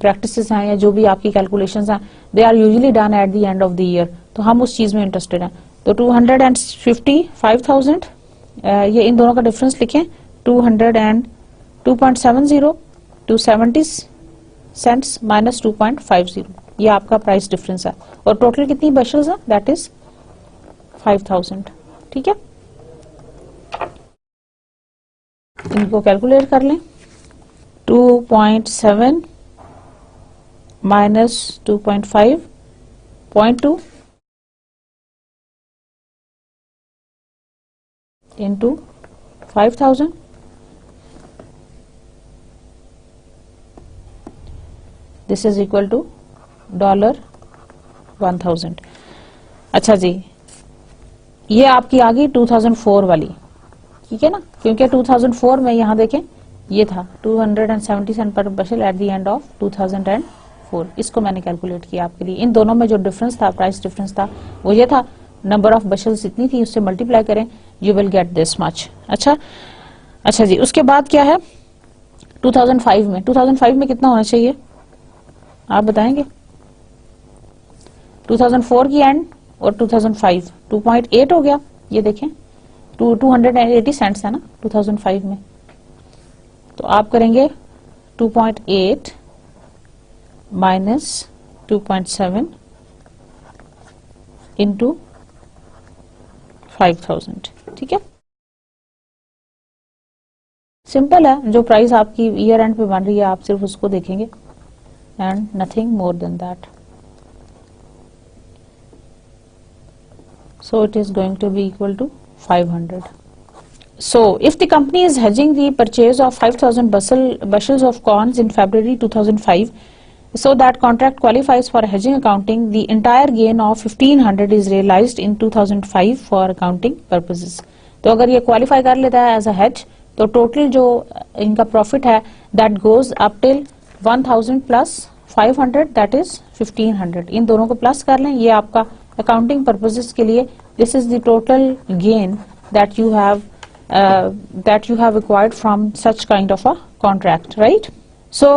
प्रैक्टिसेस हैं या जो भी आपकी कैलकुलेशंस हैं they are usually done at the end of the year, तो हम उस चीज में इंटरेस्टेड हैं. तो 250 ये इन दोनों का डिफरेंस लिखें. 2.70 टू 70 सेंट्स माइनस 2.50, ये आपका प्राइस डिफरेंस है. और टोटल कितनी बशल्स है दैट इज 5,000. ठीक है, इनको कैलकुलेट कर लें. 2.7 minus 2.5 0.2 into 5,000 this is equal to $1,000. अच्छा जी, ये आपकी आ गई 2004 वाली, ठीक है ना, क्योंकि 2004 में यहाँ देखें ये था 270 सेंट पर बशल एट द एंड ऑफ 2004. इसको मैंने कैलकुलेट किया आपके लिए. इन दोनों में जो डिफरेंस था, प्राइस डिफरेंस था, वो ये था. नंबर ऑफ बशल्स इतनी थी, उससे मल्टीप्लाई करें, you will get this much. अच्छा जी, उसके बाद क्या है 2005 में. 2005 में कितना होना चाहिए आप बताएंगे? 2004 की एंड और 2005 2.8 हो गया. ये देखें 280 सेंट्स है ना 2005 में, तो आप करेंगे 2.8 माइनस 2.7 इंटू 5,000. ठीक है, सिंपल है. जो प्राइस आपकी ईयर एंड पे बन रही है आप सिर्फ उसको देखेंगे and nothing more than that. So it is going to be equal to 500. So if the company is hedging the purchase of 5,000 bushels of corns in February 2005, so that contract qualifies for hedging accounting, the entire gain of 1,500 is realized in 2005 for accounting purposes. तो अगर ये qualify कर लेता है as a hedge, तो total जो इनका profit है that goes up till 1,000 plus 500 that is 1,500. इन दोनों को प्लस कर लें, ये आपका अकाउंटिंग पर्पसेस के लिए this is the total gain that you have acquired from such kind of a contract, right? So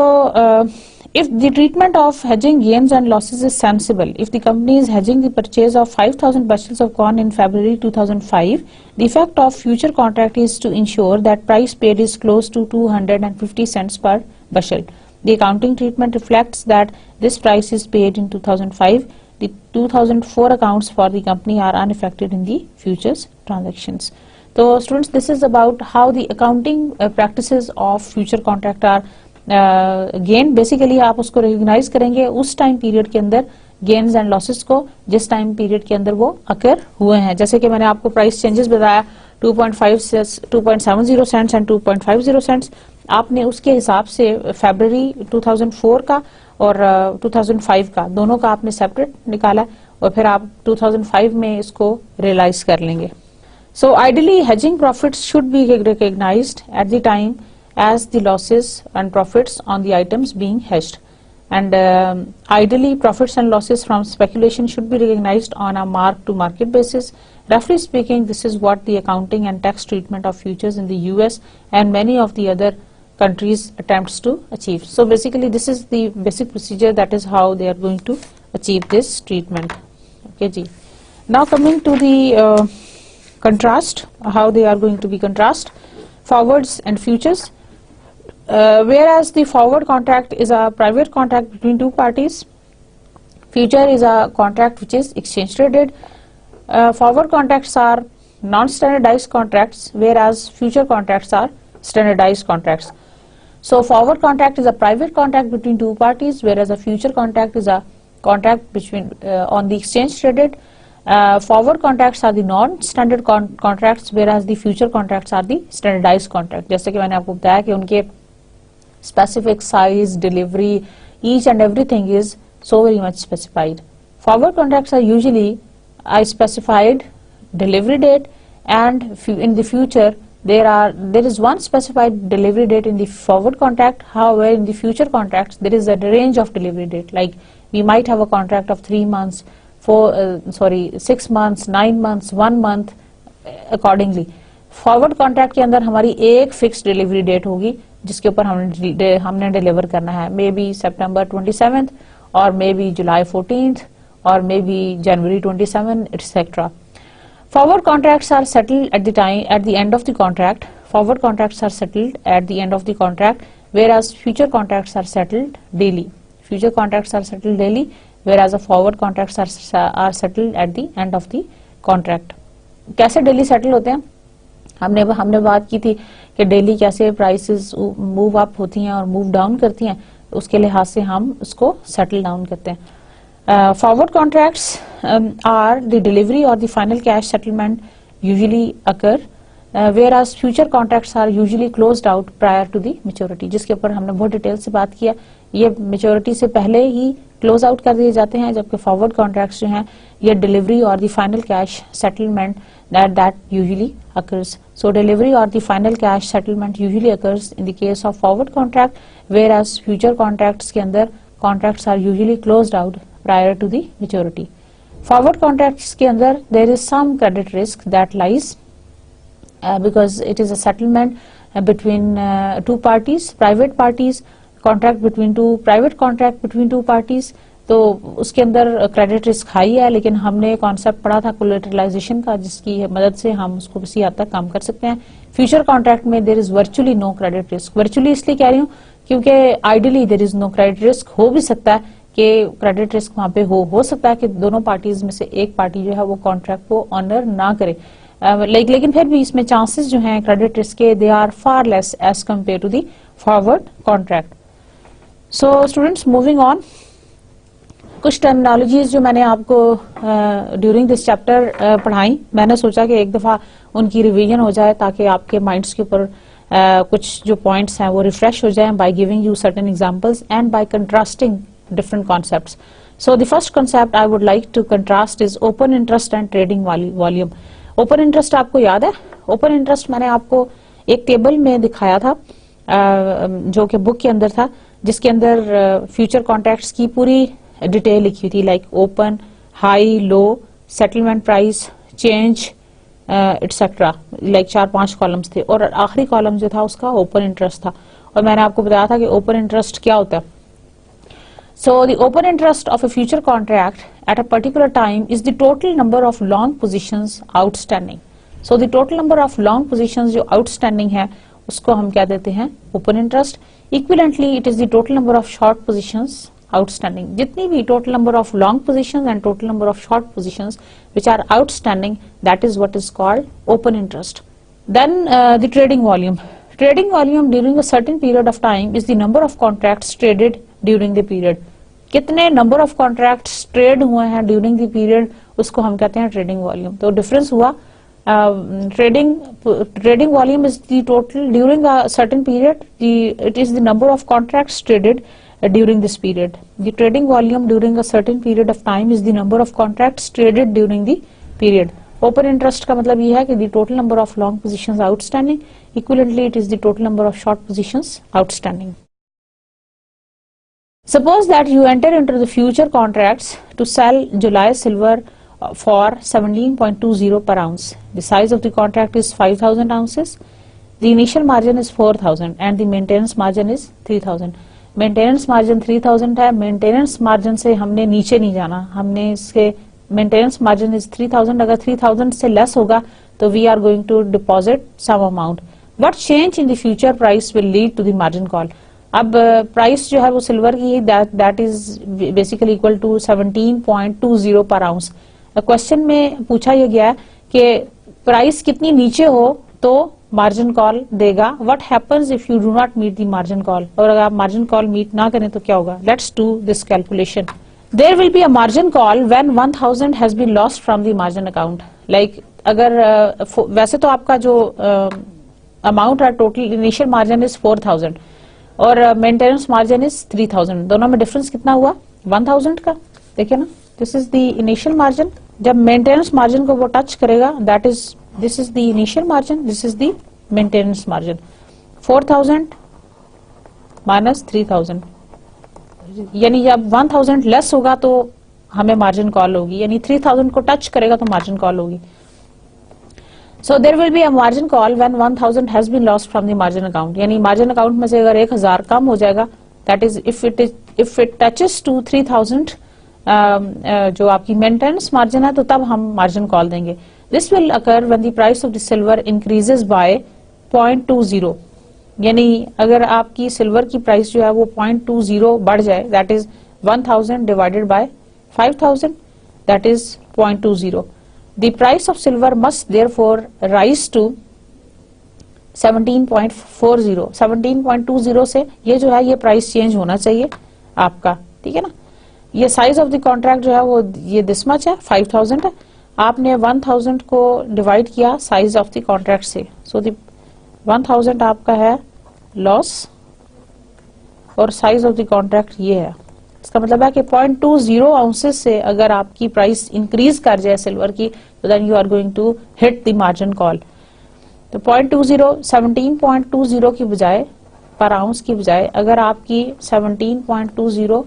if the treatment of hedging gains and losses is sensible, if the company is hedging the purchase of 5,000 bushels of corn in February 2005, the effect of future contract is to ensure that price paid is close to 250 cents per bushel. The accounting treatment reflects that this price is paid in 2005. The 2004 accounts for the company are unaffected in the futures transactions. So students, this is about how the accounting practices of future contract are gain basically आप उसको recognise करेंगे उस time period के अंदर gains and losses को जिस time period के अंदर वो अकर हुए हैं। जैसे कि मैंने आपको प्राइस चेंजेस बताया 2.70 सेंट्स एंड 2.50 सेंट्स, आपने उसके हिसाब से फरवरी 2004 का और 2005 का दोनों का आपने सेपरेट निकाला और फिर आप 2005 में इसको रियलाइज कर लेंगे। So ideally hedging profits should be recognised at the time as the losses and profits on the items being hedged, and ideally profits and losses from speculation should be recognized on a mark to market basis. Roughly speaking, this is what the accounting and tax treatment of futures in the US and many of the other countries attempts to achieve. So basically this is the basic procedure, that is how they are going to achieve this treatment. Okay ji. Now coming to the contrast, how they are going to be contrast forwards and futures. Whereas the forward contract is a private contract between two parties, future is a contract which is exchange traded. Forward contracts are non-standardized contracts, whereas future contracts are standardized contracts. So forward contract is a private contract between two parties, whereas a future contract is a contract between on the exchange traded. Forward contracts are the non-standard contracts, whereas the future contracts are the standardized contract. जैसे कि मैंने आपको बताया कि उनके specific size, delivery, each and everything is so very much specified. Forward contracts are usually a specified delivery date, and in the future there is one specified delivery date in the forward contract. However, in the future contracts there is a range of delivery date, like we might have a contract of 3 months, 6 months, 9 months, 1 month accordingly. Forward contract के अंदर हमारी एक fix delivery date होगी जिसके ऊपर हमने deliver करना है, मे बी सितंबर 27 और मे बी जुलाई 14 और may be January 27 etcetera. Forward contracts are settled at the end of the contract. Forward contracts are settled at the end of the contract, whereas future contracts are settled daily. Future contracts are settled daily, whereas the forward contracts are settled at the end of the contract. कैसे daily settle होते हैं? हमने बात की थी कि daily कैसे prices move up होती हैं और मूव डाउन करती हैं, उसके लिहाज से हम उसको सेटल डाउन करते हैं. Forward contracts are the delivery और the final cash settlement usually occur, whereas future contracts are usually closed out prior to the maturity, जिसके ऊपर हमने बहुत डिटेल से बात किया. ये मेच्योरिटी से पहले ही क्लोज आउट कर दिए जाते हैं, जबकि फॉरवर्ड कॉन्ट्रैक्ट्स जो हैं ये डिलीवरी और the final cash settlement that usually occurs. So delivery or the final cash settlement usually occurs in the case of forward contract, whereas future contracts के अंदर contracts are usually closed out prior to the maturity. Forward contracts के अंदर there is some credit risk that lies because it is a settlement between two parties, private parties, private contract between two parties. तो उसके अंदर credit risk high है, लेकिन हमने concept पढ़ा था कोलेटरलाइजेशन का, जिसकी मदद से हम उसको किसी हद तक कम कर सकते हैं. फ्यूचर कॉन्ट्रैक्ट में there is virtually no credit risk. Virtually इसलिए कह रही हूँ क्योंकि ideally there is no credit risk. हो भी सकता है कि क्रेडिट रिस्क वहां पे हो सकता है कि दोनों पार्टीज में से एक पार्टी जो है वो कॉन्ट्रैक्ट को ऑनर ना करे, लेकिन फिर भी इसमें चांसेस जो हैं क्रेडिट रिस्क के they are far less as compare to the forward contract. So students, moving on, कुछ टर्मिनोलॉजीज जो मैंने आपको ड्यूरिंग दिस चैप्टर पढ़ाई, मैंने सोचा कि एक दफा उनकी रिवीजन हो जाए ताकि आपके माइंड्स के ऊपर कुछ जो पॉइंट्स हैं वो रिफ्रेश हो जाएं by giving you certain examples and by contrasting different concepts. So the first concept I would like to contrast is open interest and trading volume. Open interest आपको याद है? ओपन इंटरेस्ट मैंने आपको एक टेबल में दिखाया था जो कि बुक के अंदर था, जिसके अंदर फ्यूचर कॉन्ट्रैक्ट्स की पूरी डिटेल लिखी थी, like open, high, low, settlement price, change etcetera, like 4-5 columns थे, और आखिरी कॉलम जो था उसका ओपन इंटरेस्ट था। और मैंने आपको बताया था कि ओपन इंटरेस्ट क्या होता है। So the open interest of a future contract at a particular time is the total number of long positions outstanding. So the total number of long positions जो आउटस्टैंडिंग है उसको हम क्या देते हैं, open interest. Equivalently it is the total number of short positions outstanding. जितनी भी total number of long positions and total number of short positions which are outstanding, that is what is called open interest. Then the trading volume. Trading volume during a certain period of time is the number of contracts traded during the period. कितने number of contracts trade हुए हैं during the period, उसको हम कहते हैं trading volume. तो difference हुआ, trading volume is the total during a certain period, it is the number of contracts traded during this period. The trading volume during a certain period of time is the number of contracts traded during the period. Open interest का मतलब ये है कि the total number of long positions outstanding, equivalently it is the total number of short positions outstanding. Suppose that you enter into the future contracts to sell July silver for 17.20 per ounce. The size of the contract is 5,000 ounces. The initial margin is 4,000 and the maintenance margin is 3,000. Maintenance margin 3000 है। Maintenance margin से हमने नीचे नहीं जाना, हमने इसके maintenance margin is 3000। अगर 3000 से लेस होगा तो we are going to deposit some amount. What change in the future price will lead to the margin call. अब प्राइस जो है वो सिल्वर की that is basically equal to 17.20 per ounce. Question में पूछा यह गया कि प्राइस कितनी नीचे हो तो मार्जिन कॉल देगा। What happens if you do not meet the margin call, और अगर आप मार्जिन कॉल मीट ना करें तो क्या होगा। Let's do this calculation. There will be a margin call when 1000 has been lost from the margin account. Like अगर वैसे तो आपका जो अमाउंट है टोटल इनिशियल मार्जिन इज 4000 और मेंटेनेंस मार्जिन इज 3000, दोनों में डिफरेंस कितना हुआ 1000 का। देखिए ना, this is the initial margin. जब मेंटेनेंस मार्जिन को वो टच करेगा that is this is the initial margin, this is the maintenance margin. 4000 minus 3000, यानी जब 1000 लेस होगा तो हमें मार्जिन कॉल होगी, यानी 3000 को टच करेगा तो मार्जिन कॉल होगी। So there will be a margin call when 1000 has been lost from the margin account, यानी मार्जिन अकाउंट में से अगर 1000 कम हो जाएगा, that is if it touches to 3000 जो आपकी मेंटेनेंस मार्जिन है तो तब हम मार्जिन कॉल देंगे। This will occur when the price of the silver increases by 0.20, यानी अगर आपकी सिल्वर की प्राइस जो है वो 0.20 बढ़ जाए, that is 1000 divided by 5000, that is 0.20. The price of silver must therefore rise to 17.40. 17.20 से ये जो है ये प्राइस चेंज होना चाहिए आपका, ठीक है ना। ये साइज ऑफ द कॉन्ट्रैक्ट जो है वो ये दिस मच है, 5000 है। आपने 1000 को डिवाइड किया साइज ऑफ द कॉन्ट्रैक्ट से, सो द 1000 आपका है लॉस और साइज ऑफ द कॉन्ट्रैक्ट ये है। इसका मतलब है कि 0.20 आउंसेस से अगर आपकी प्राइस इंक्रीज कर जाए सिल्वर की तो then you are going to hit the margin call. तो 0.20 17.20 की बजाय पर आउंस की बजाय अगर आपकी 17.20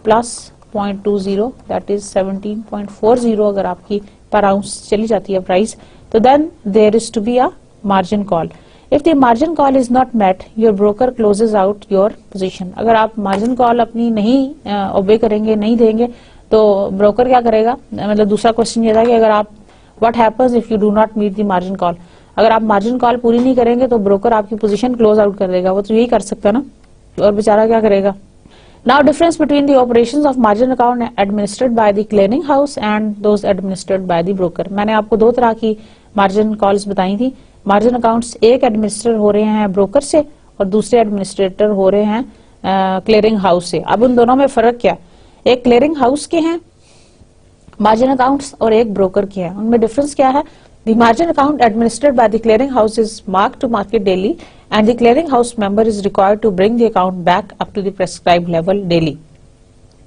प्लस 0.20 दैट इज 17.40 अगर आपकी पर आउंस चली जाती है प्राइस, तो then there is to be a margin call. If the margin call is not met your broker closes out your position. अगर आप मार्जिन कॉल अपनी नहीं ओबे करेंगे, नहीं देंगे, तो ब्रोकर क्या करेगा। मतलब दूसरा क्वेश्चन ये था कि अगर आप what happens if you do not meet the margin call, अगर आप मार्जिन कॉल पूरी नहीं करेंगे तो ब्रोकर आपकी पोजीशन क्लोज आउट कर देगा। वो तो यही कर सकता है ना, और बेचारा क्या करेगा। Now difference between the operations of margin account administered by the clearing house and those administered by the broker. मैंने आपको दो तरह की मार्जिन कॉल्स बताई थी। मार्जिन अकाउंट्स एक एडमिनिस्टर हो रहे हैं ब्रोकर से और दूसरे एडमिनिस्ट्रेटर हो रहे हैं क्लियरिंग हाउस से। अब उन दोनों में फर्क क्या, एक क्लियरिंग हाउस के हैं मार्जिन अकाउंट्स और एक ब्रोकर के हैं, उनमें डिफरेंस क्या है। The margin account administered by the clearing house is marked to market daily and the clearing house member is required to bring the account back up to the prescribed level daily.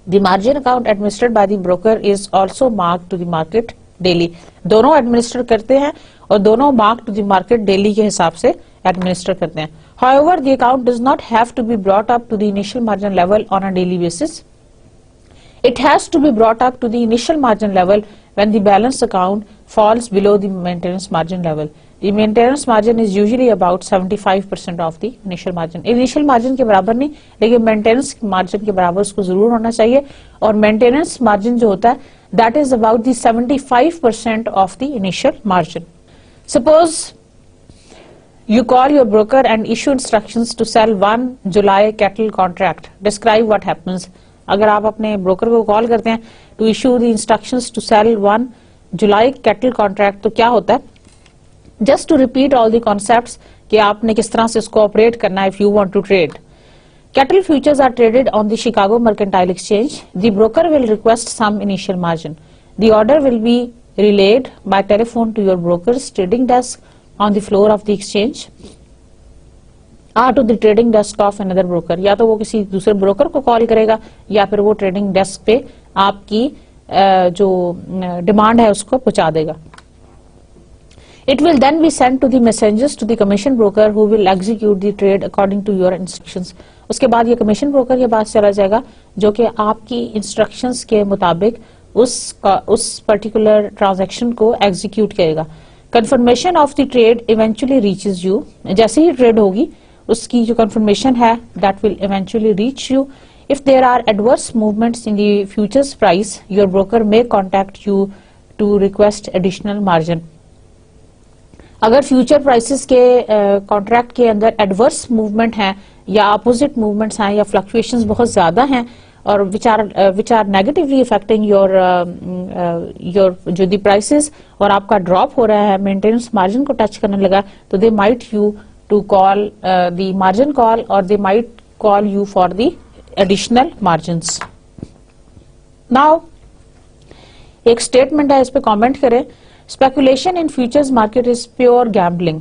The margin account administered by the broker is also marked to the market daily. दोनों administer करते हैं और दोनों marked to the market daily के हिसाब से administer करते हैं। However, the account does not have to be brought up to the initial margin level on a daily basis. It has to be brought up to the initial margin level when the balance account falls below the maintenance margin level. The maintenance margin is usually about 75% of the initial margin. Initial margin के बराबर नहीं, लेकिन maintenance margin के बराबर उसको जरूर होना चाहिए. और maintenance margin जो होता है, that is about the 75% of the initial margin. Suppose you call your broker and issue instructions to sell 1 July cattle contract. Describe what happens. अगर आप अपने broker को call करते हैं to issue the instructions to sell 1 July cattle contract, तो क्या होता है? Just to repeat all the concepts कि आपने किस तरह से इसको operate करना है if you want to trade. Cattle futures are traded on the Chicago Mercantile Exchange. The broker will request some initial margin. The order will be relayed by telephone to your broker's trading desk on the floor of the exchange or to the trading desk of another broker. या तो वो किसी दूसरे broker को call करेगा या फिर वो ट्रेडिंग डेस्क पे आपकी जो डिमांड है उसको पहुंचा देगा. It will then be sent to the messengers to the commission broker who will execute the trade according to your instructions. उसके बाद ये कमीशन ब्रोकर के पास चला जाएगा जो कि आपकी इंस्ट्रक्शंस के मुताबिक उस पर्टिकुलर ट्रांजैक्शन को एग्जीक्यूट करेगा. Confirmation of the trade eventually reaches you. जैसे ही ट्रेड होगी उसकी जो कंफर्मेशन है that will eventually reach you. If there are adverse movements in the futures price, your broker may contact you to request additional margin. अगर future prices के contract के अंदर एडवर्स मूवमेंट है या अपोजिट मूवमेंट्स हैं या fluctuations बहुत ज्यादा हैं और which are negatively affecting your जो दी प्राइसेस और आपका ड्रॉप हो रहा है, मेंटेनेंस मार्जिन को टच करने लगा, तो they might you to call the margin call और they might call you for the additional margins. Now एक स्टेटमेंट है, इस पे कमेंट करें. Speculation in futures market is pure gambling.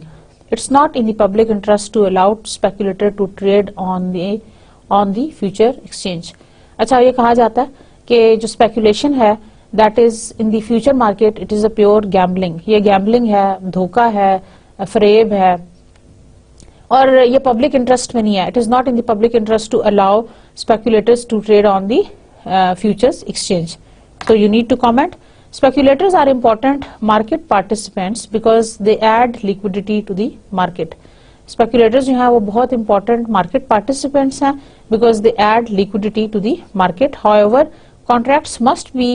It's not in the public interest to allow speculator to trade on the future exchange. अच्छा, ये कहा जाता है कि जो speculation है that is in the future market, it is a pure gambling. ये gambling है, धोखा है, फरेब है और ये public interest में नहीं है. It is not in the public interest to allow speculators to trade on the futures exchange. So you need to comment. Speculators are important market participants because they add liquidity to the market. Speculators जो हैं वो बहुत important market participants हैं because they add liquidity to the market. However, contracts must be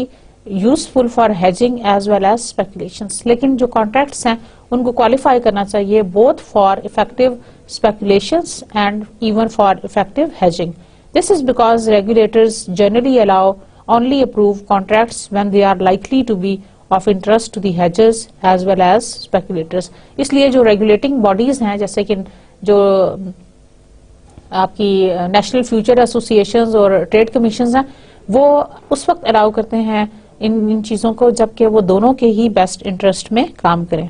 useful for hedging as well as speculations. लेकिन जो contracts हैं उनको qualify करना चाहिए both for effective speculations and even for effective hedging. This is because regulators generally allow only approve contracts when they are likely to be of interest to the hedgers as well as speculators. इसलिए जो regulating bodies हैं जैसे कि जो आपकी national future associations और trade commissions हैं वो उस वक्त अलाउ करते हैं इन चीजों को जबकि वो दोनों के ही बेस्ट इंटरेस्ट में काम करें.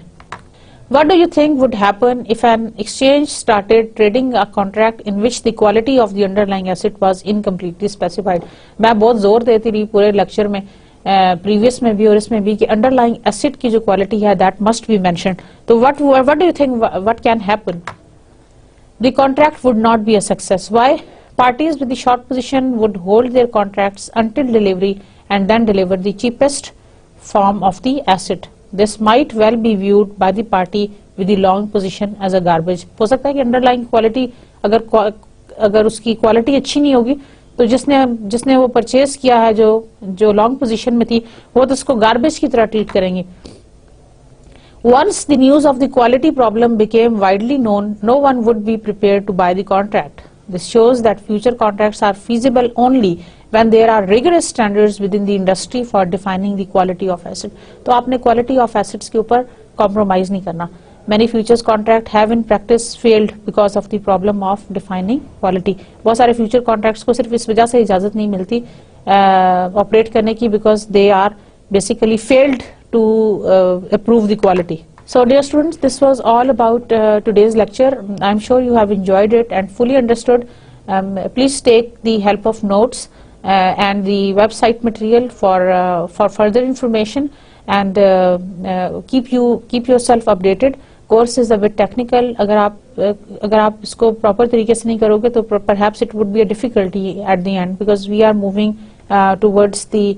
What do you think would happen if an exchange started trading a contract in which the quality of the underlying asset was incompletely specified? मैं बहुत जोर देती रही पूरे लेक्चर में, प्रीवियस में भी और इसमें भी कि अंडरलाइंग एसेट की जो क्वालिटी है दैट मस्ट बी मेंशन्ड. तो what do you think what can happen? The contract would not be a success. Why? Parties with the short position would hold their contracts until delivery and then deliver the cheapest form of the asset. This might well be viewed by the party with the long position as a garbage. हो सकता है कि underlying quality अगर उसकी quality अच्छी नहीं होगी तो जिसने वो परचेज किया है जो लॉन्ग पोजीशन में थी वो तो उसको गार्बेज की तरह ट्रीट करेंगे. Once the news of the quality problem became widely known, no one would be prepared to buy the contract. This shows that future contracts are feasible only when there are rigorous standards within the industry for defining the quality of asset. तो आपने quality of assets के ऊपर compromise नहीं करना. Many futures contract have in practice failed because of the problem of defining quality. बहुत सारे future contracts को सिर्फ इस वजह से इजाजत नहीं मिलती operate करने की because they are basically failed to approve the quality. So dear students, this was all about today's lecture. I'm sure you have enjoyed it and fully understood. Please take the help of notes and the website material for further information and keep yourself updated. Course is a bit technical. अगर आप इसको proper तरीके से नहीं करोगे तो perhaps it would be a difficulty at the end because we are moving towards the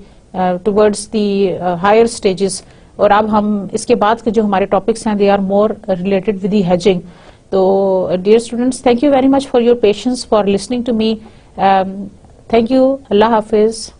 towards the higher stages, और अब हम इसके बाद के जो हमारे टॉपिक्स हैं they are more related with the hedging. तो dear students, thank you very much for your patience, for listening to me. Thank you. अल्लाह हाफिज.